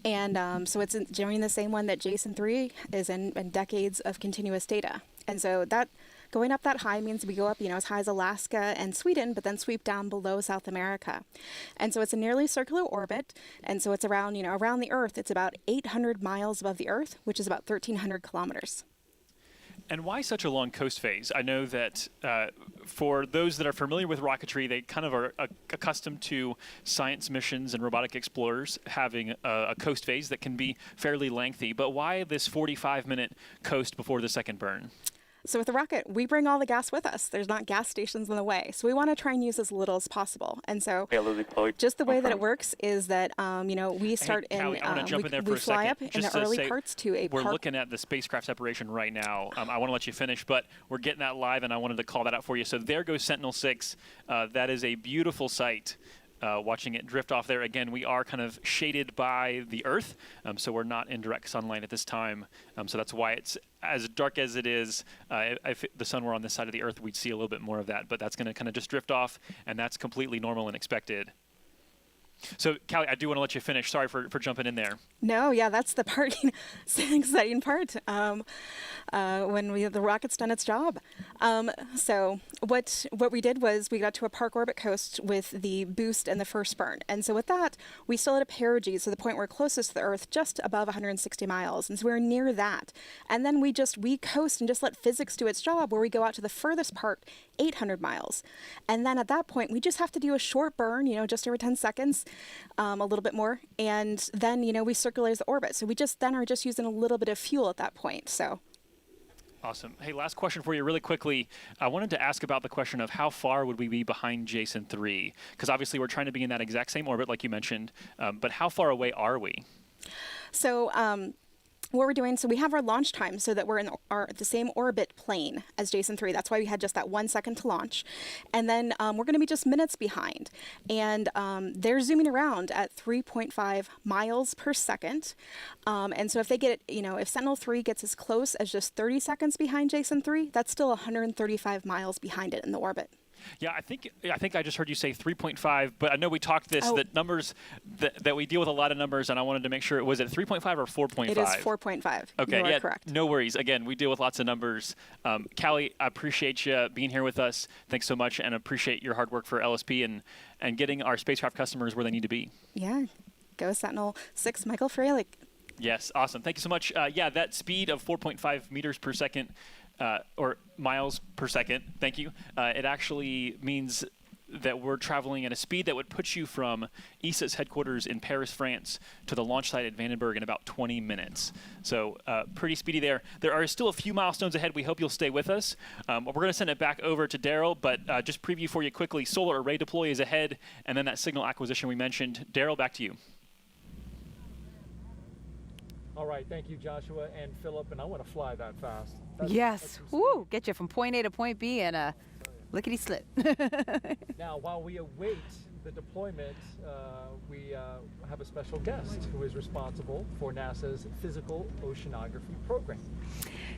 And so it's doing the same one that Jason 3 is in decades of continuous data. And so that going up that high means we go up, as high as Alaska and Sweden, but then sweep down below South America. And so it's a nearly circular orbit. And so it's around, around the Earth, it's about 800 miles above the Earth, which is about 1,300 kilometers. And why such a long coast phase? I know that for those that are familiar with rocketry, they kind of are accustomed to science missions and robotic explorers having a coast phase that can be fairly lengthy. But why this 45-minute coast before the second burn? So with the rocket, we bring all the gas with us. There's not gas stations in the way. So we want to try and use as little as possible. And so just the way that it works is that, we start Callie, I want to jump in there for we a fly second. up in Just the to early say, parts to a we're park. looking at the spacecraft separation right now. I want to let you finish, but we're getting that live, and I wanted to call that out for you. So there goes Sentinel-6. That is a beautiful sight. Watching it drift off there. Again, we are kind of shaded by the Earth, so we're not in direct sunlight at this time. So that's why it's as dark as it is. If the sun were on this side of the Earth, we'd see a little bit more of that, but that's going to kind of just drift off, and that's completely normal and expected. So, Callie, I do want to let you finish. Sorry for jumping in there. No, yeah, that's the part, exciting part when the rocket's done its job. So what we did was we got to a park orbit coast with the boost and the first burn. And so with that, we still had a perigee, so the point we're closest to the Earth, just above 160 miles. And so we're near that. And then we coast and just let physics do its job, where we go out to the furthest part, 800 miles. And then at that point, we just have to do a short burn, just every 10 seconds, a little bit more. And then, we circularize the orbit. So we then are just using a little bit of fuel at that point. So. Awesome. Hey, last question for you really quickly. I wanted to ask about the question of how far would we be behind Jason 3? Because obviously we're trying to be in that exact same orbit like you mentioned, but how far away are we? So what we're doing, so we have our launch time so that we're in the same orbit plane as Jason 3. That's why we had just that 1 second to launch. And then we're going to be just minutes behind. And they're zooming around at 3.5 miles per second. And so if they get, if Sentinel-3 gets as close as just 30 seconds behind Jason 3, that's still 135 miles behind it in the orbit. Yeah, I think I just heard you say 3.5, but I know we talked that numbers that we deal with a lot of numbers, and I wanted to make sure, was it 3.5 or 4.5? It is 4.5. Okay, you are correct. No worries. Again, we deal with lots of numbers. Callie, I appreciate you being here with us. Thanks so much, and appreciate your hard work for LSP and getting our spacecraft customers where they need to be. Yeah, go Sentinel-6 Michael Freilich. Yes, awesome. Thank you so much. Yeah, that speed of 4.5 meters per second. Or miles per second, thank you. It actually means that we're traveling at a speed that would put you from ESA's headquarters in Paris, France, to the launch site at Vandenberg in about 20 minutes. So pretty speedy there. There are still a few milestones ahead. We hope you'll stay with us. We're going to send it back over to Daryl, but just preview for you quickly. Solar array deploy is ahead, and then that signal acquisition we mentioned. Daryl, back to you. All right, thank you, Joshua and Philip, and I want to fly that fast. Yes, woo, get you from point A to point B in a lickety-slip. Now, while we await the deployment, we have a special guest who is responsible for NASA's Physical Oceanography program.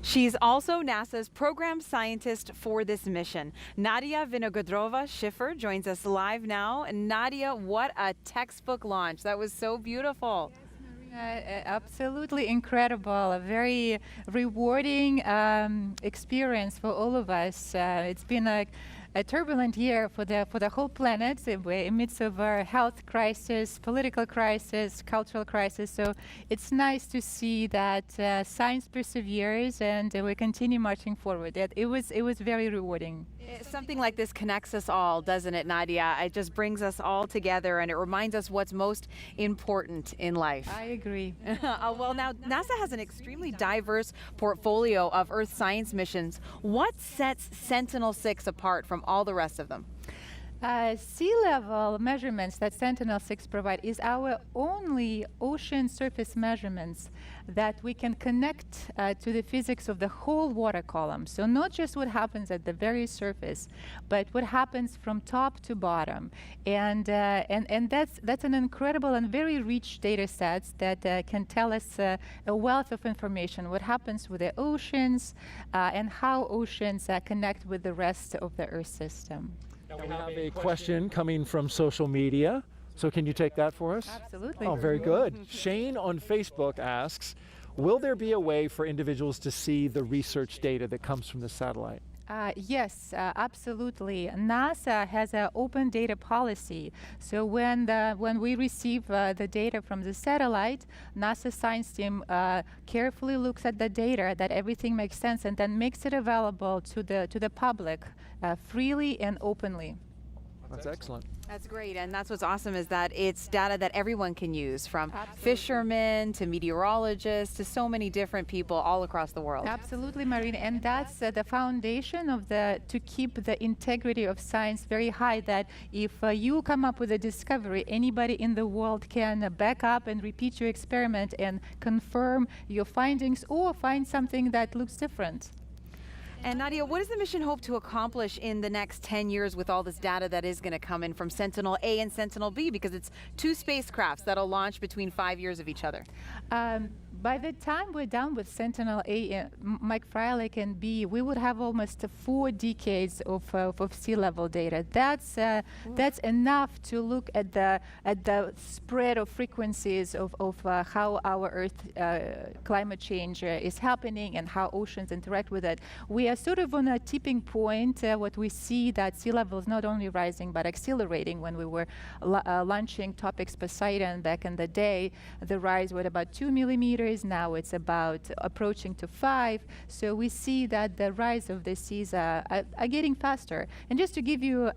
She's also NASA's program scientist for this mission. Nadia Vinogradova-Schiffer joins us live now. And Nadia, what a textbook launch. That was so beautiful. Yes, Absolutely incredible, a very rewarding experience for all of us. It's been a turbulent year for the whole planet. We're in midst of a health crisis, political crisis, cultural crisis. So it's nice to see that science perseveres and we continue marching forward. It was very rewarding. Something like this connects us all, doesn't it, Nadia? It just brings us all together and it reminds us what's most important in life. I agree. Well, now, NASA has an extremely diverse portfolio of Earth science missions. What sets Sentinel-6 apart from all the rest of them? Sea level measurements that Sentinel-6 provide is our only ocean surface measurements that we can connect to the physics of the whole water column. So not just what happens at the very surface, but what happens from top to bottom. And that's an incredible and very rich data sets that can tell us a wealth of information, what happens with the oceans and how oceans connect with the rest of the Earth system. Now we have a question coming from social media. So can you take that for us? Absolutely. Oh, very good. Shane on Facebook asks, will there be a way for individuals to see the research data that comes from the satellite? Yes, absolutely. NASA has an open data policy. So when we receive the data from the satellite, NASA science team carefully looks at the data, that everything makes sense, and then makes it available to the public freely and openly. That's excellent. That's great, and that's what's awesome is that it's data that everyone can use, from fishermen to meteorologists to so many different people all across the world. Absolutely, Marina, and that's the foundation of to keep the integrity of science very high, that if you come up with a discovery, anybody in the world can back up and repeat your experiment and confirm your findings or find something that looks different. And Nadia, what does the mission hope to accomplish in the next 10 years with all this data that is going to come in from Sentinel-A and Sentinel-B? Because it's two spacecrafts that'll launch between 5 years of each other. By the time we're done with Sentinel-A, Mike Freilich and B, we would have almost 4 decades of sea level data. That's enough to look at the spread of frequencies of how our Earth climate change is happening and how oceans interact with it. We are sort of on a tipping point. What we see that sea level is not only rising but accelerating. When we were launching Topics Poseidon back in the day, the rise was about 2 millimeters. Now it's about approaching to 5. So we see that the rise of the seas are getting faster. And just to give you,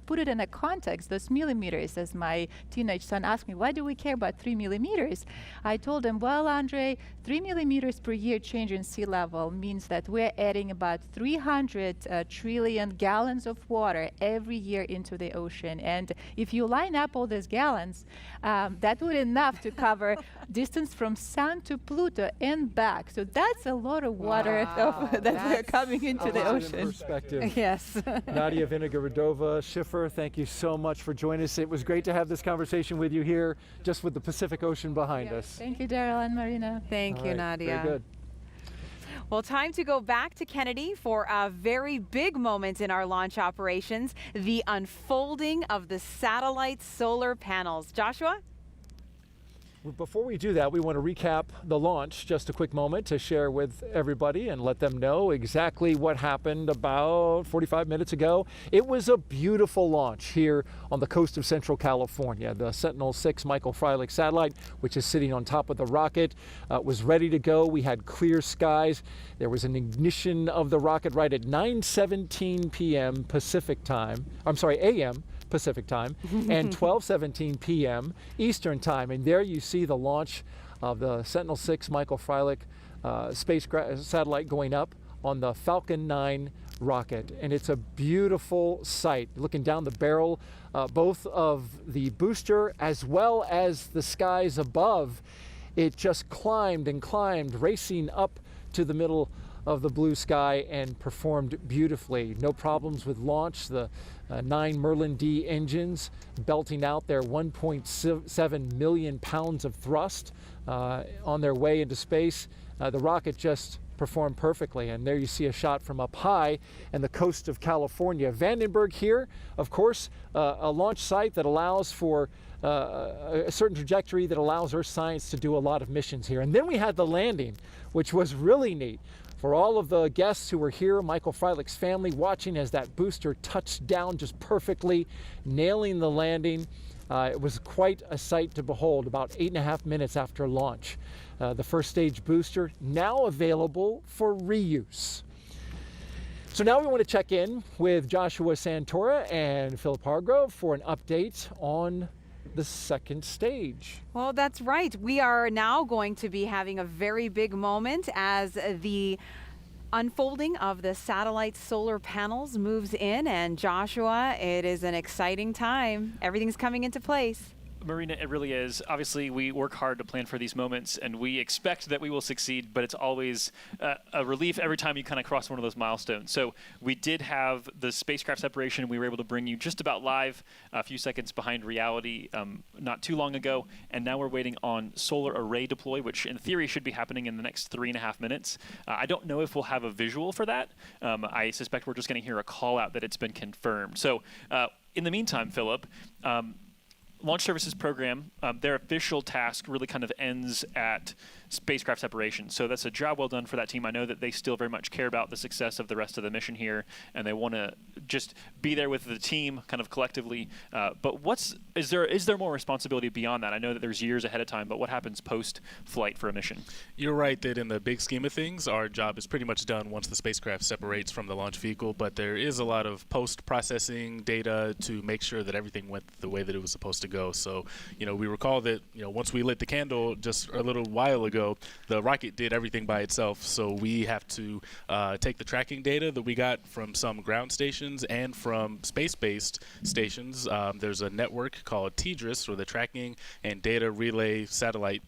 put it in a context, those millimeters, as my teenage son asked me, why do we care about 3 millimeters? I told him, well, Andre, 3 millimeters per year change in sea level means that we're adding about 300 trillion gallons of water every year into the ocean. And if you line up all those gallons, that would be enough to cover distance from Sun to Pluto and back. So that's a lot of water that we're coming into the ocean. Perspective. Yes. Nadia Vinogorodova-Schiffer, thank you so much for joining us. It was great to have this conversation with you here, just with the Pacific Ocean behind us. Thank you, Daryl and Marina. Thank you, Nadia. Very good. Well, time to go back to Kennedy for a very big moment in our launch operations, the unfolding of the satellite solar panels. Joshua? Before we do that, we want to recap the launch, just a quick moment to share with everybody and let them know exactly what happened about 45 minutes ago. It was a beautiful launch here on the coast of Central California. The Sentinel-6 Michael Freilich satellite, which is sitting on top of the rocket, was ready to go. We had clear skies. There was an ignition of the rocket right at 9:17 p.m. Pacific time. I'm sorry, a.m. Pacific time and 12:17 p.m. Eastern time. And there you see the launch of the Sentinel-6 Michael Freilich satellite going up on the Falcon 9 rocket. And it's a beautiful sight, looking down the barrel, both of the booster as well as the skies above. It just climbed and climbed, racing up to the middle of the blue sky and performed beautifully. No problems with launch. The 9 Merlin D engines belting out their 1.7 million pounds of thrust on their way into space. The rocket just performed perfectly. And there you see a shot from up high and the coast of California. Vandenberg here, of course, a launch site that allows for a certain trajectory that allows Earth science to do a lot of missions here. And then we had the landing, which was really neat. For all of the guests who were here, Michael Freilich's family, watching as that booster touched down just perfectly, nailing the landing. It was quite a sight to behold about 8.5 minutes after launch. The first stage booster now available for reuse. So now we want to check in with Joshua Santora and Philip Hargrove for an update on the second stage. Well, that's right. We are now going to be having a very big moment as the unfolding of the satellite solar panels moves in. And Joshua, it is an exciting time. Everything's coming into place. Marina, it really is. Obviously, we work hard to plan for these moments, and we expect that we will succeed, but it's always a relief every time you kind of cross one of those milestones. So we did have the spacecraft separation. We were able to bring you just about live, a few seconds behind reality not too long ago, and now we're waiting on solar array deploy, which in theory should be happening in the next 3.5 minutes. I don't know if we'll have a visual for that. I suspect we're just going to hear a call out that it's been confirmed. So in the meantime, Philip, Launch Services Program, their official task really kind of ends at spacecraft separation. So that's a job well done for that team. I know that they still very much care about the success of the rest of the mission here, and they want to just be there with the team kind of collectively. But is there more responsibility beyond that? I know that there's years ahead of time, but what happens post-flight for a mission? You're right that in the big scheme of things, our job is pretty much done once the spacecraft separates from the launch vehicle, but there is a lot of post-processing data to make sure that everything went the way that it was supposed to go. So, we recall that, once we lit the candle just a little while ago, the rocket did everything by itself. So we have to take the tracking data that we got from some ground stations and from space-based stations. There's a network called TDRS, or the Tracking and Data Relay Satellite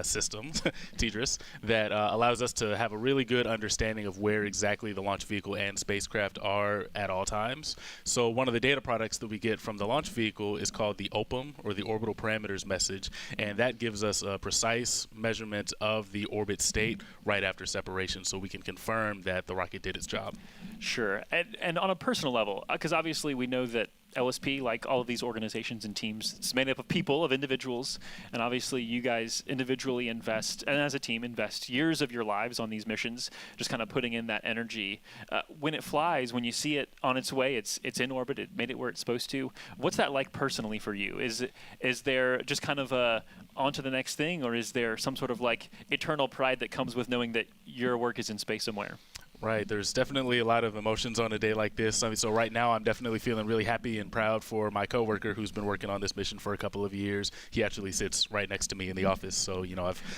System, TDRS, that allows us to have a really good understanding of where exactly the launch vehicle and spacecraft are at all times. So one of the data products that we get from the launch vehicle is called the OPM, or the Orbital Parameters Message, and that gives us a precise measurement of the orbit state right after separation, so we can confirm that the rocket did its job. Sure. And on a personal level, because obviously we know that LSP, like all of these organizations and teams, it's made up of people, of individuals, and obviously you guys individually invest, and as a team invest years of your lives on these missions, just kind of putting in that energy. When it flies, when you see it on its way, it's in orbit, it made it where it's supposed to. What's that like personally for you? Is there just kind of a on to the next thing, or is there some sort of like eternal pride that comes with knowing that your work is in space somewhere? Right. There's definitely a lot of emotions on a day like this. So right now I'm definitely feeling really happy and proud for my coworker who's been working on this mission for a couple of years. He actually sits right next to me in the office. So,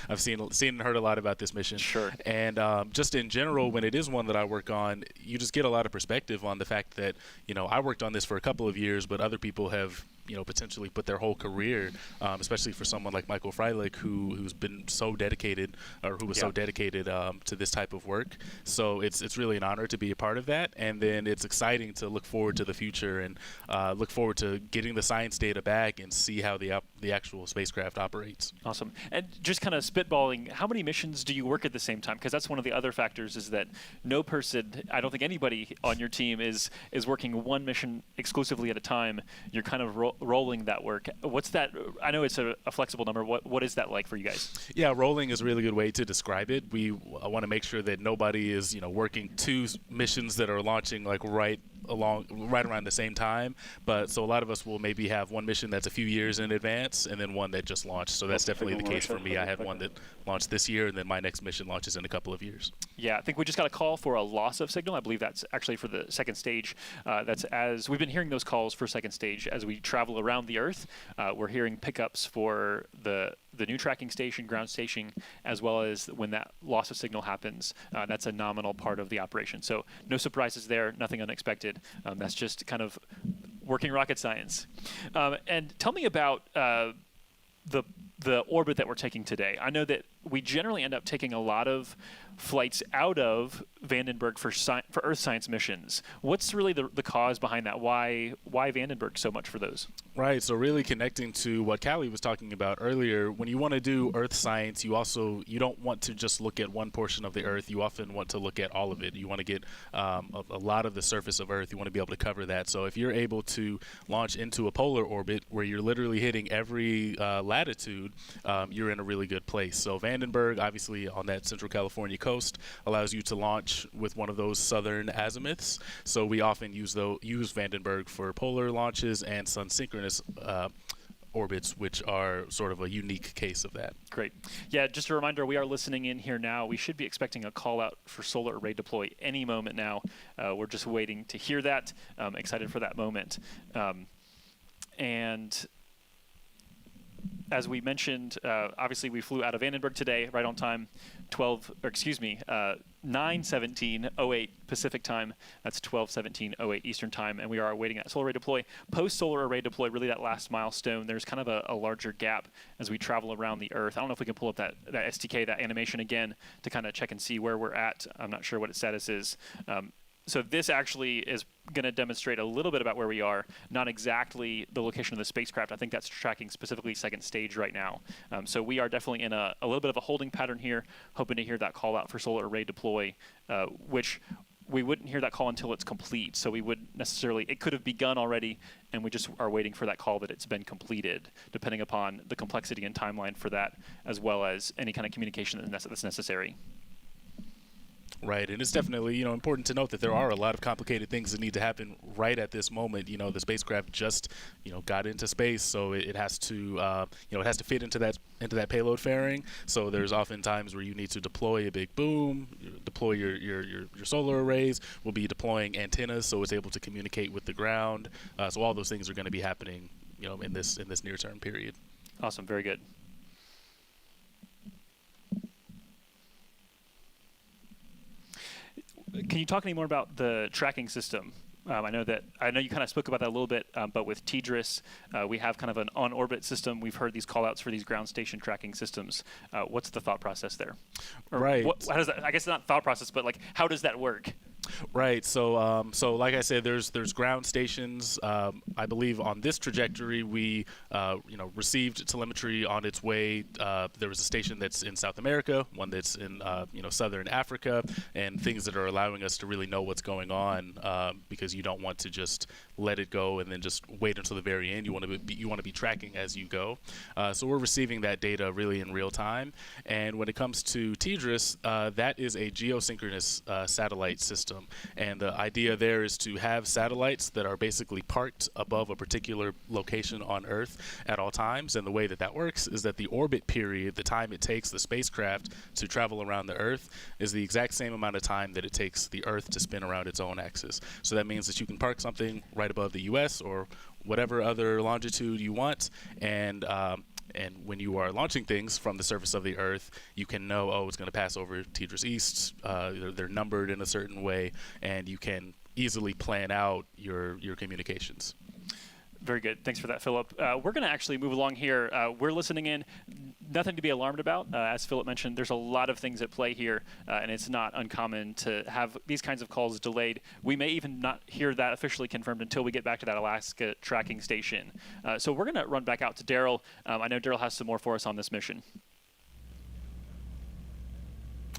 I've seen and heard a lot about this mission. Sure. And just in general, when it is one that I work on, you just get a lot of perspective on the fact that, I worked on this for a couple of years, but other people have potentially put their whole career, especially for someone like Michael Freilich, who's been so dedicated, or who was so dedicated to this type of work. So it's really an honor to be a part of that, and then it's exciting to look forward to the future and look forward to getting the science data back and see how the actual spacecraft operates. Awesome. And just kind of spitballing, how many missions do you work at the same time? Because that's one of the other factors, is that no person, I don't think anybody on your team is working one mission exclusively at a time. You're kind of rolling that work. What's that? I know it's a flexible number. What is that like for you guys? Yeah, rolling is a really good way to describe it. I want to make sure that nobody is working two missions that are launching like right around the same time. But so a lot of us will maybe have one mission that's a few years in advance, and then one that just launched. So that's definitely the case for me. I have one that launched this year, and then my next mission launches in a couple of years. Yeah, I think we just got a call for a loss of signal. I believe that's actually for the second stage. That's as we've been hearing those calls for second stage as we travel around the Earth. We're hearing pickups for the new tracking station, ground station, as well as when that loss of signal happens. That's a nominal part of the operation. So no surprises there, nothing unexpected. That's just kind of working rocket science. And tell me about the orbit that we're taking today. I know that we generally end up taking a lot of flights out of Vandenberg for Earth science missions. What's really the cause behind that? Why Vandenberg so much for those? Right, so really connecting to what Callie was talking about earlier, when you want to do Earth science, you don't want to just look at one portion of the Earth. You often want to look at all of it. You want to get a lot of the surface of Earth. You want to be able to cover that. So if you're able to launch into a polar orbit where you're literally hitting every latitude, you're in a really good place. So Vandenberg, obviously on that Central California coast, allows you to launch with one of those southern azimuths. So we often use Vandenberg for polar launches and sun synchronous orbits, which are sort of a unique case of that. Great. Yeah, just a reminder, we are listening in here now. We should be expecting a call out for solar array deploy any moment now. We're just waiting to hear that. Excited for that moment. And as we mentioned, obviously we flew out of Vandenberg today, right on time, 9/17/08 Pacific time. That's 12/17/08 Eastern time, and we are awaiting that solar array deploy. Post-solar array deploy, really that last milestone, there's kind of a larger gap as we travel around the Earth. I don't know if we can pull up that STK, that animation again, to kind of check and see where we're at. I'm not sure what its status is. So this actually is going to demonstrate a little bit about where we are, not exactly the location of the spacecraft. I think that's tracking specifically second stage right now. So we are definitely in a little bit of a holding pattern here, hoping to hear that call out for solar array deploy, which we wouldn't hear that call until it's complete. So we wouldn't necessarily, it could have begun already, and we just are waiting for that call that it's been completed, depending upon the complexity and timeline for that, as well as any kind of communication that's necessary. Right, and it's definitely, important to note that there are a lot of complicated things that need to happen right at this moment. The spacecraft just, got into space, so it has to, it has to fit into that payload fairing. So there's often times where you need to deploy a big boom, deploy your solar arrays. We'll be deploying antennas, so it's able to communicate with the ground. So all those things are going to be happening, in this near-term period. Awesome, very good. Can you talk any more about the tracking system? I know you kind of spoke about that a little bit, but with TDRS, we have kind of an on-orbit system. We've heard these call-outs for these ground station tracking systems. What's the thought process there? Right. How does that, I guess not thought process, but how does that work? Right. So like I said, there's ground stations. I believe on this trajectory, we received telemetry on its way. There was a station that's in South America, one that's in Southern Africa, and things that are allowing us to really know what's going on, because you don't want to just let it go and then just wait until the very end. You want to be tracking as you go. So we're receiving that data really in real time. And when it comes to TDRS, that is a geosynchronous satellite system. And the idea there is to have satellites that are basically parked above a particular location on Earth at all times. And the way that works is that the orbit period, the time it takes the spacecraft to travel around the Earth, is the exact same amount of time that it takes the Earth to spin around its own axis. So that means that you can park something right above the U.S. or whatever other longitude you want, and when you are launching things from the surface of the Earth, you can know, it's going to pass over TDRS East. They're numbered in a certain way, and you can easily plan out your communications. Very good. Thanks for that, Philip. We're going to actually move along here. We're listening in. Nothing to be alarmed about. As Philip mentioned, there's a lot of things at play here, and it's not uncommon to have these kinds of calls delayed. We may even not hear that officially confirmed until we get back to that Alaska tracking station. So we're going to run back out to Daryl. I know Daryl has some more for us on this mission.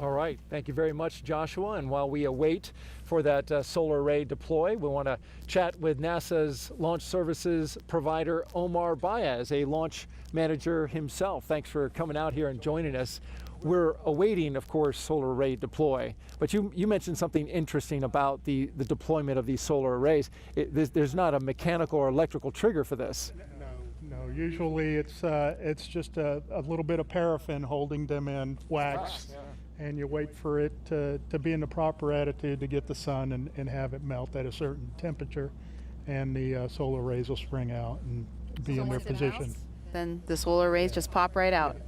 All right. Thank you very much, Joshua. And while we await for that solar array deploy, we want to chat with NASA's launch services provider, Omar Baez, a launch manager himself. Thanks for coming out here and joining us. We're awaiting, of course, solar array deploy, but you mentioned something interesting about the deployment of these solar arrays. There's not a mechanical or electrical trigger for this. No, usually it's just a little bit of paraffin holding them in wax. Yeah. And you wait for it to be in the proper attitude to get the sun and have it melt at a certain temperature, and the solar rays will spring out and be in their position. Then the solar rays just pop right out.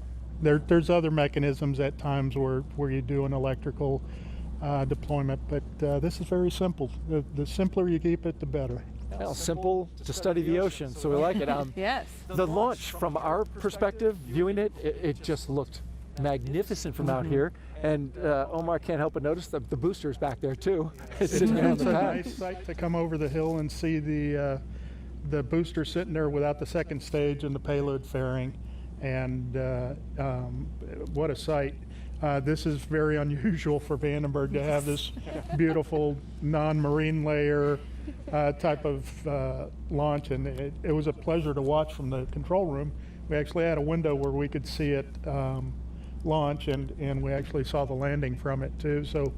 There's other mechanisms at times where you do an electrical deployment, but this is very simple. The simpler you keep it, the better. Well, simple to study the ocean, so we like it. Yes. The launch, from our perspective, viewing it, it just looked magnificent from out here. And Omar can't help but notice the booster's back there too. It's sitting there on It's the a pad. nice sight to come over the hill and see the booster sitting there without the second stage and the payload fairing. And what a sight. This is very unusual for Vandenberg to have this beautiful non-marine layer type of launch, and it was a pleasure to watch from the control room. We actually had a window where we could see it launch, and we actually saw the landing from it too. So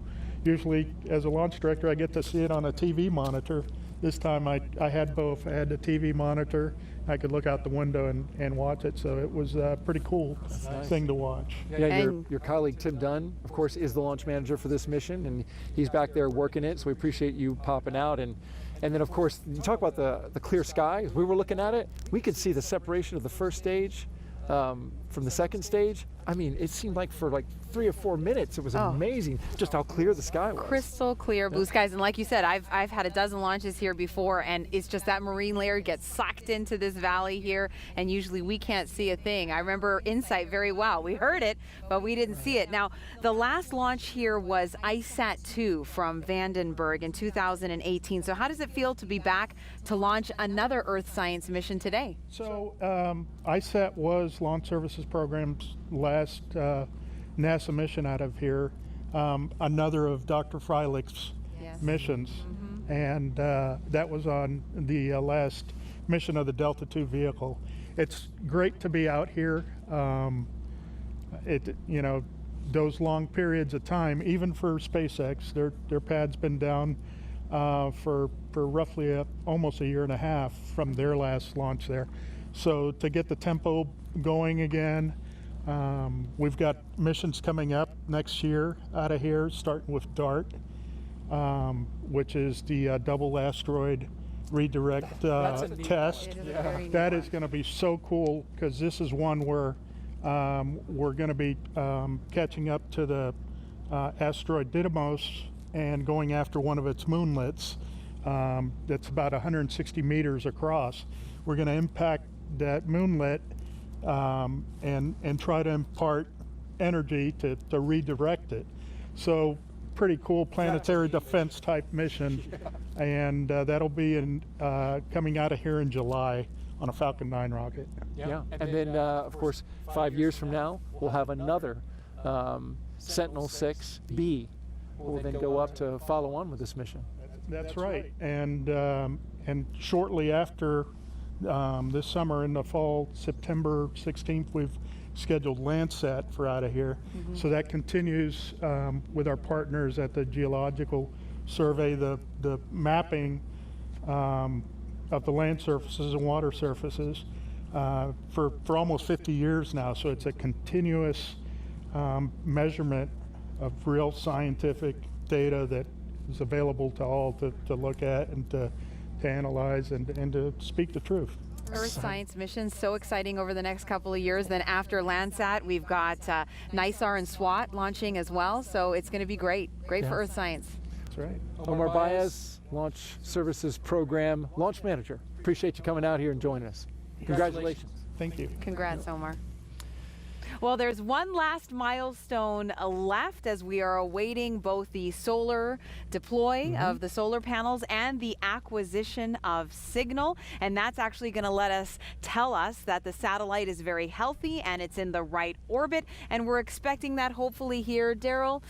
usually as a launch director I get to see it on a TV monitor. This time I had both. I had the TV monitor, I could look out the window and watch it, so it was a pretty cool thing to watch. Yeah, your colleague Tim Dunn, of course, is the launch manager for this mission, and he's back there working it, so we appreciate you popping out. And then, of course, you talk about the clear sky. As we were looking at it, we could see the separation of the first stage from the second stage. I mean, it seemed like for like 3 or 4 minutes, it was amazing just how clear the sky was. Crystal clear blue skies, and like you said, I've had a dozen launches here before, and it's just that marine layer gets sucked into this valley here, and usually we can't see a thing. I remember InSight very well. We heard it, but we didn't see it. Now, the last launch here was ISAT-2 from Vandenberg in 2018. So how does it feel to be back to launch another Earth science mission today? So ISAT was Launch Services Program's last NASA mission out of here, another of Dr. Freilich's missions, and that was on the last mission of the Delta II vehicle. It's great to be out here. Those long periods of time, even for SpaceX, their pad's been down for roughly almost a year and a half from their last launch there. So to get the tempo going again, we've got missions coming up next year out of here, starting with DART, which is the double asteroid redirect test. That is going to be so cool, because this is one where we're going to be catching up to the asteroid Didymos and going after one of its moonlets that's about 160 meters across. We're going to impact that moonlet and try to impart energy to redirect it. So pretty cool planetary defense type mission, and that'll be coming out of here in July on a Falcon 9 rocket. Yeah, and then of course 5 years from now we'll have another Sentinel-6 B. We'll then go up to follow on with this mission. That's right, and shortly after this summer, in the fall, September 16th, we've scheduled Landsat for out of here. So that continues with our partners at the Geological Survey, the mapping of the land surfaces and water surfaces for almost 50 years now. So it's a continuous measurement of real scientific data that is available to all to look at and to analyze and to speak the truth. Earth science mission, so exciting over the next couple of years. Then after Landsat, we've got NISAR and SWAT launching as well. So it's going to be great for Earth science. That's right. Omar Baez, Launch Services Program Launch Manager. Appreciate you coming out here and joining us. Congratulations. Thank you. Congrats, Omar. Well, there's one last milestone left as we are awaiting both the solar deploy of the solar panels and the acquisition of signal. And that's actually going to tell us that the satellite is very healthy and it's in the right orbit. And we're expecting that hopefully here, Daryl,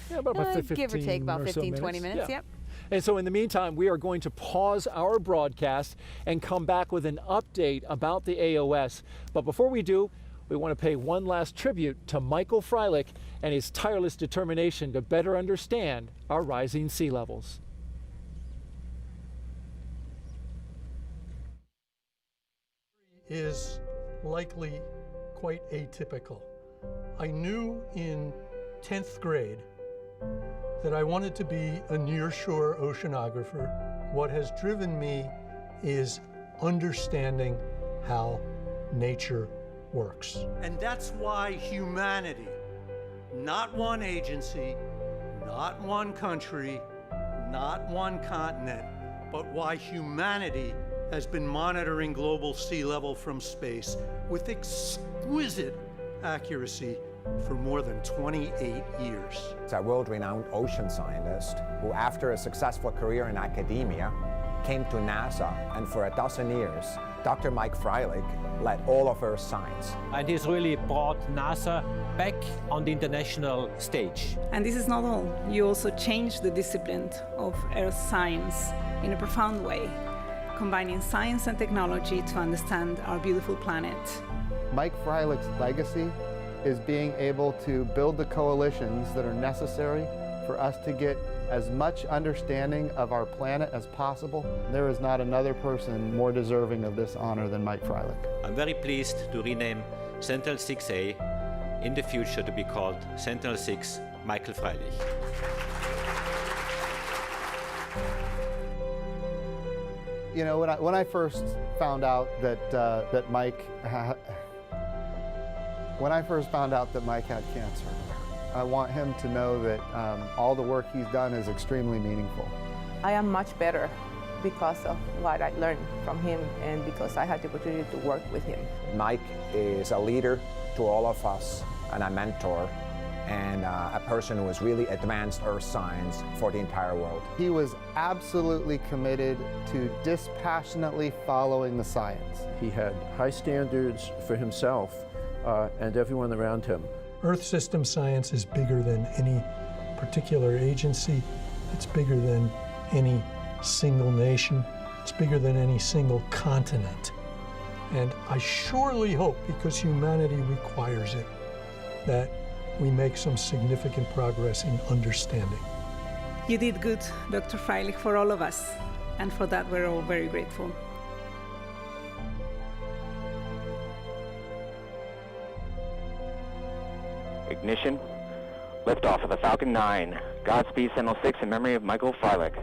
give or take about 15, 20 minutes. Yep. And so in the meantime, we are going to pause our broadcast and come back with an update about the AOS. But before we do, we want to pay one last tribute to Michael Freilich and his tireless determination to better understand our rising sea levels. Is likely quite atypical. I knew in 10th grade that I wanted to be a nearshore oceanographer. What has driven me is understanding how nature works. And that's why humanity, not one agency, not one country, not one continent, but why humanity has been monitoring global sea level from space with exquisite accuracy for more than 28 years. He's a world-renowned ocean scientist who, after a successful career in academia, came to NASA, and for a dozen years, Dr. Mike Freilich led all of Earth science. And he's really brought NASA back on the international stage. And this is not all. You also changed the discipline of Earth science in a profound way, combining science and technology to understand our beautiful planet. Mike Freilich's legacy is being able to build the coalitions that are necessary for us to get as much understanding of our planet as possible. There is not another person more deserving of this honor than Mike Freilich. I'm very pleased to rename Sentinel-6A in the future to be called Sentinel-6 Michael Freilich. You know, when I first found out that Mike had cancer, I want him to know that all the work he's done is extremely meaningful. I am much better because of what I learned from him and because I had the opportunity to work with him. Mike is a leader to all of us and a mentor and a person who has really advanced Earth science for the entire world. He was absolutely committed to dispassionately following the science. He had high standards for himself and everyone around him. Earth system science is bigger than any particular agency. It's bigger than any single nation. It's bigger than any single continent. And I surely hope, because humanity requires it, that we make some significant progress in understanding. You did good, Dr. Freilich, for all of us, and for that we're all very grateful. Ignition. Liftoff of the Falcon 9. Godspeed, Sentinel-6, in memory of Michael Freilich.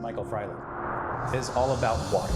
Michael Freilich, is all about water.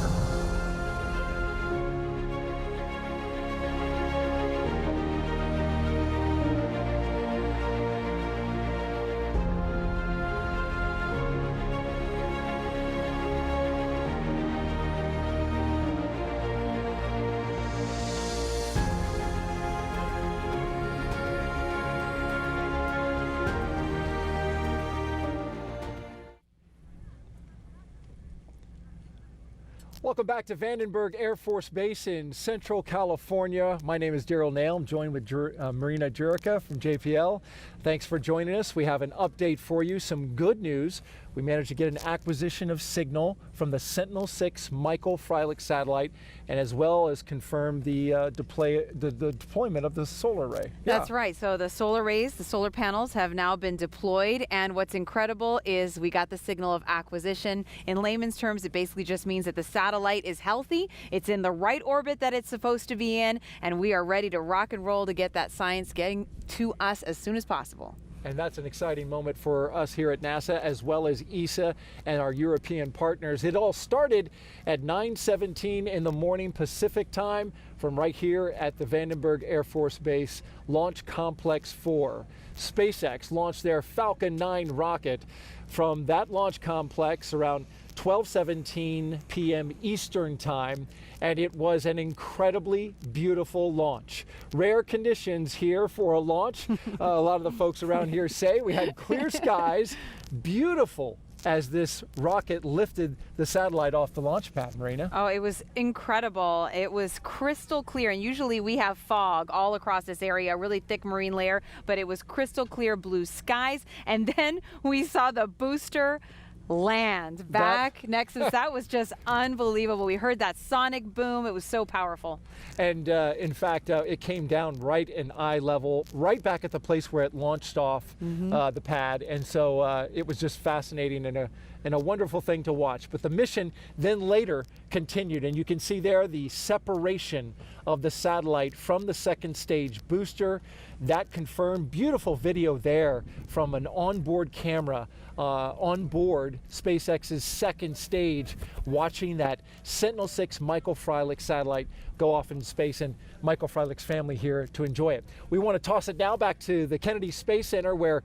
Welcome back to Vandenberg Air Force Base in Central California. My name is Daryl Nail. I'm joined with Marina Jurica from JPL. Thanks for joining us. We have an update for you, some good news. We managed to get an acquisition of signal from the Sentinel-6 Michael Freilich satellite, and as well as confirm the deployment of the solar array. That's right. So the solar arrays, the solar panels have now been deployed, and what's incredible is we got the signal of acquisition. In layman's terms, it basically just means that the satellite is healthy, it's in the right orbit that it's supposed to be in, and we are ready to rock and roll to get that science getting to us as soon as possible. And that's an exciting moment for us here at NASA, as well as ESA and our European partners. It all started at 9:17 in the morning Pacific time from right here at the Vandenberg Air Force Base, Launch Complex 4. SpaceX launched their Falcon 9 rocket from that launch complex around 12:17 p.m. Eastern time, and it was an incredibly beautiful launch. Rare conditions here for a launch. A lot of the folks around here say we had clear skies, beautiful as this rocket lifted the satellite off the launch pad, Marina. Oh, it was incredible. It was crystal clear, and usually we have fog all across this area, a really thick marine layer, but it was crystal clear blue skies, and then we saw the booster land back next to us. That was just unbelievable. We heard that sonic boom. It was so powerful. And in fact, it came down right in eye level, right back at the place where it launched off the pad. And so it was just fascinating and a wonderful thing to watch. But the mission then later continued, and you can see there the separation of the satellite from the second stage booster. That confirmed. Beautiful video there from an onboard camera on board SpaceX's second stage, watching that Sentinel-6 Michael Freilich satellite go off into space, and Michael Freilich's family here to enjoy it. We want to toss it now back to the Kennedy Space Center, where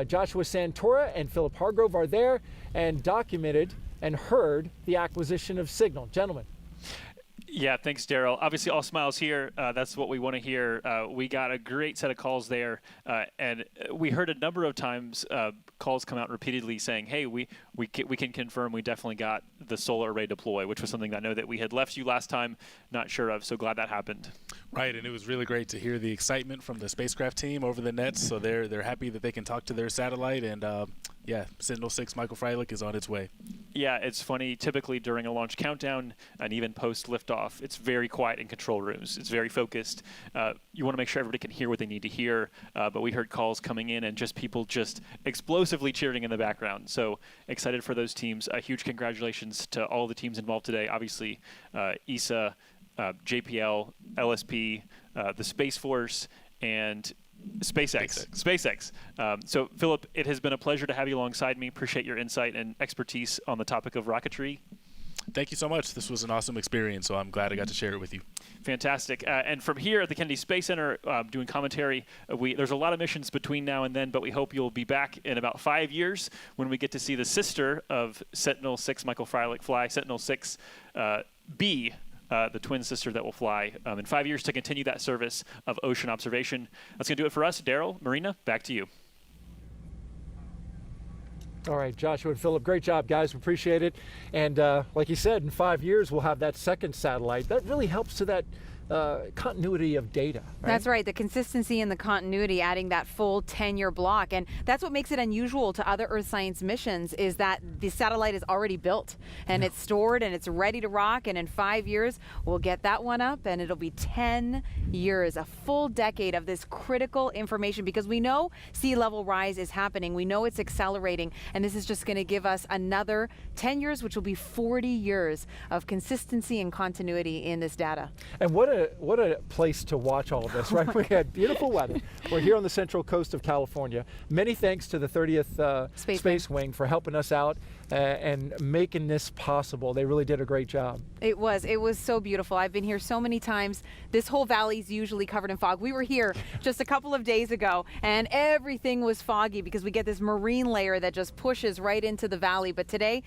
Joshua Santora and Philip Hargrove are there and documented and heard the acquisition of signal. Gentlemen. Yeah, thanks, Daryl. Obviously, all smiles here. That's what we want to hear. We got a great set of calls there, and we heard a number of times calls come out repeatedly saying, hey, we can confirm we definitely got the solar array deploy, which was something I know that we had left you last time not sure of, so glad that happened. Right, and it was really great to hear the excitement from the spacecraft team over the nets, so they're happy that they can talk to their satellite, and yeah, Sentinel-6 Michael Freilich is on its way. Yeah, it's funny, typically during a launch countdown and even post liftoff, it's very quiet in control rooms. It's very focused. You want to make sure everybody can hear what they need to hear, but we heard calls coming in and just people just explosively cheering in the background. So excited for those teams. Huge congratulations to all the teams involved today. Obviously, ESA, JPL, LSP, the Space Force, and SpaceX. So, Philip, it has been a pleasure to have you alongside me. Appreciate your insight and expertise on the topic of rocketry. Thank you so much. This was an awesome experience, so I'm glad I got to share it with you. Fantastic. And from here at the Kennedy Space Center, doing commentary, there's a lot of missions between now and then, but we hope you'll be back in about 5 years when we get to see the sister of Sentinel-6 Michael Freilich fly, Sentinel-6 B, the twin sister that will fly in 5 years to continue that service of ocean observation. That's going to do it for us. Daryl, Marina, back to you. All right, Joshua and Philip, great job, guys. We appreciate it. And like you said, in 5 years, we'll have that second satellite. That really helps to that continuity of data. Right? That's right, the consistency and the continuity, adding that full 10-year block. And that's what makes it unusual to other Earth science missions, is that the satellite is already built and it's stored and it's ready to rock. And in 5 years, we'll get that one up and it'll be 10 years, a full decade of this critical information, because we know sea level rise is happening. We know it's accelerating. And this is just going to give us another 10 years, which will be 40 years of consistency and continuity in this data. And what what a place to watch all of this, right? We had beautiful weather. We're here on the central coast of California. Many thanks to the 30th Space Wing for helping us out and making this possible. They really did a great job. It was so beautiful. I've been here so many times. This whole valley is usually covered in fog. We were here just a couple of days ago and everything was foggy because we get this marine layer that just pushes right into the valley. But today,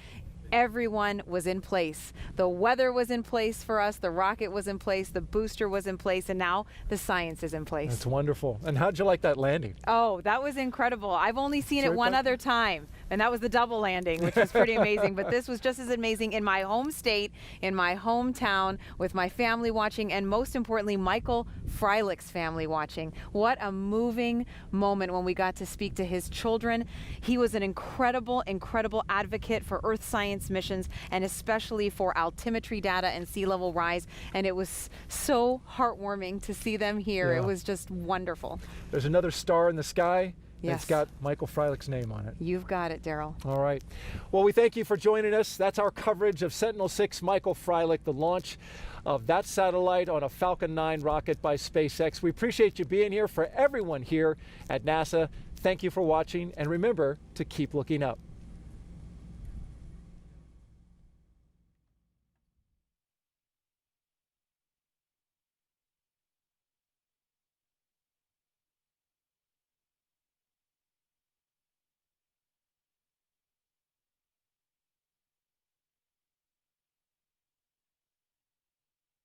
everyone was in place. The weather was in place for us, the rocket was in place, the booster was in place, and now the science is in place. That's wonderful. And how'd you like that landing? Oh, that was incredible. I've only seen it one other time, and that was the double landing, which was pretty amazing. But this was just as amazing in my home state, in my hometown, with my family watching, and most importantly, Michael Freilich's family watching. What a moving moment when we got to speak to his children. He was an incredible, incredible advocate for Earth science missions, and especially for altimetry data and sea level rise, and it was so heartwarming to see them here. Yeah. It was just wonderful. There's another star in the sky. Yes. It's got Michael Freilich's name on it. You've got it, Daryl. All right. Well, we thank you for joining us. That's our coverage of Sentinel-6 Michael Freilich, the launch of that satellite on a Falcon 9 rocket by SpaceX. We appreciate you being here. For everyone here at NASA, thank you for watching, and remember to keep looking up.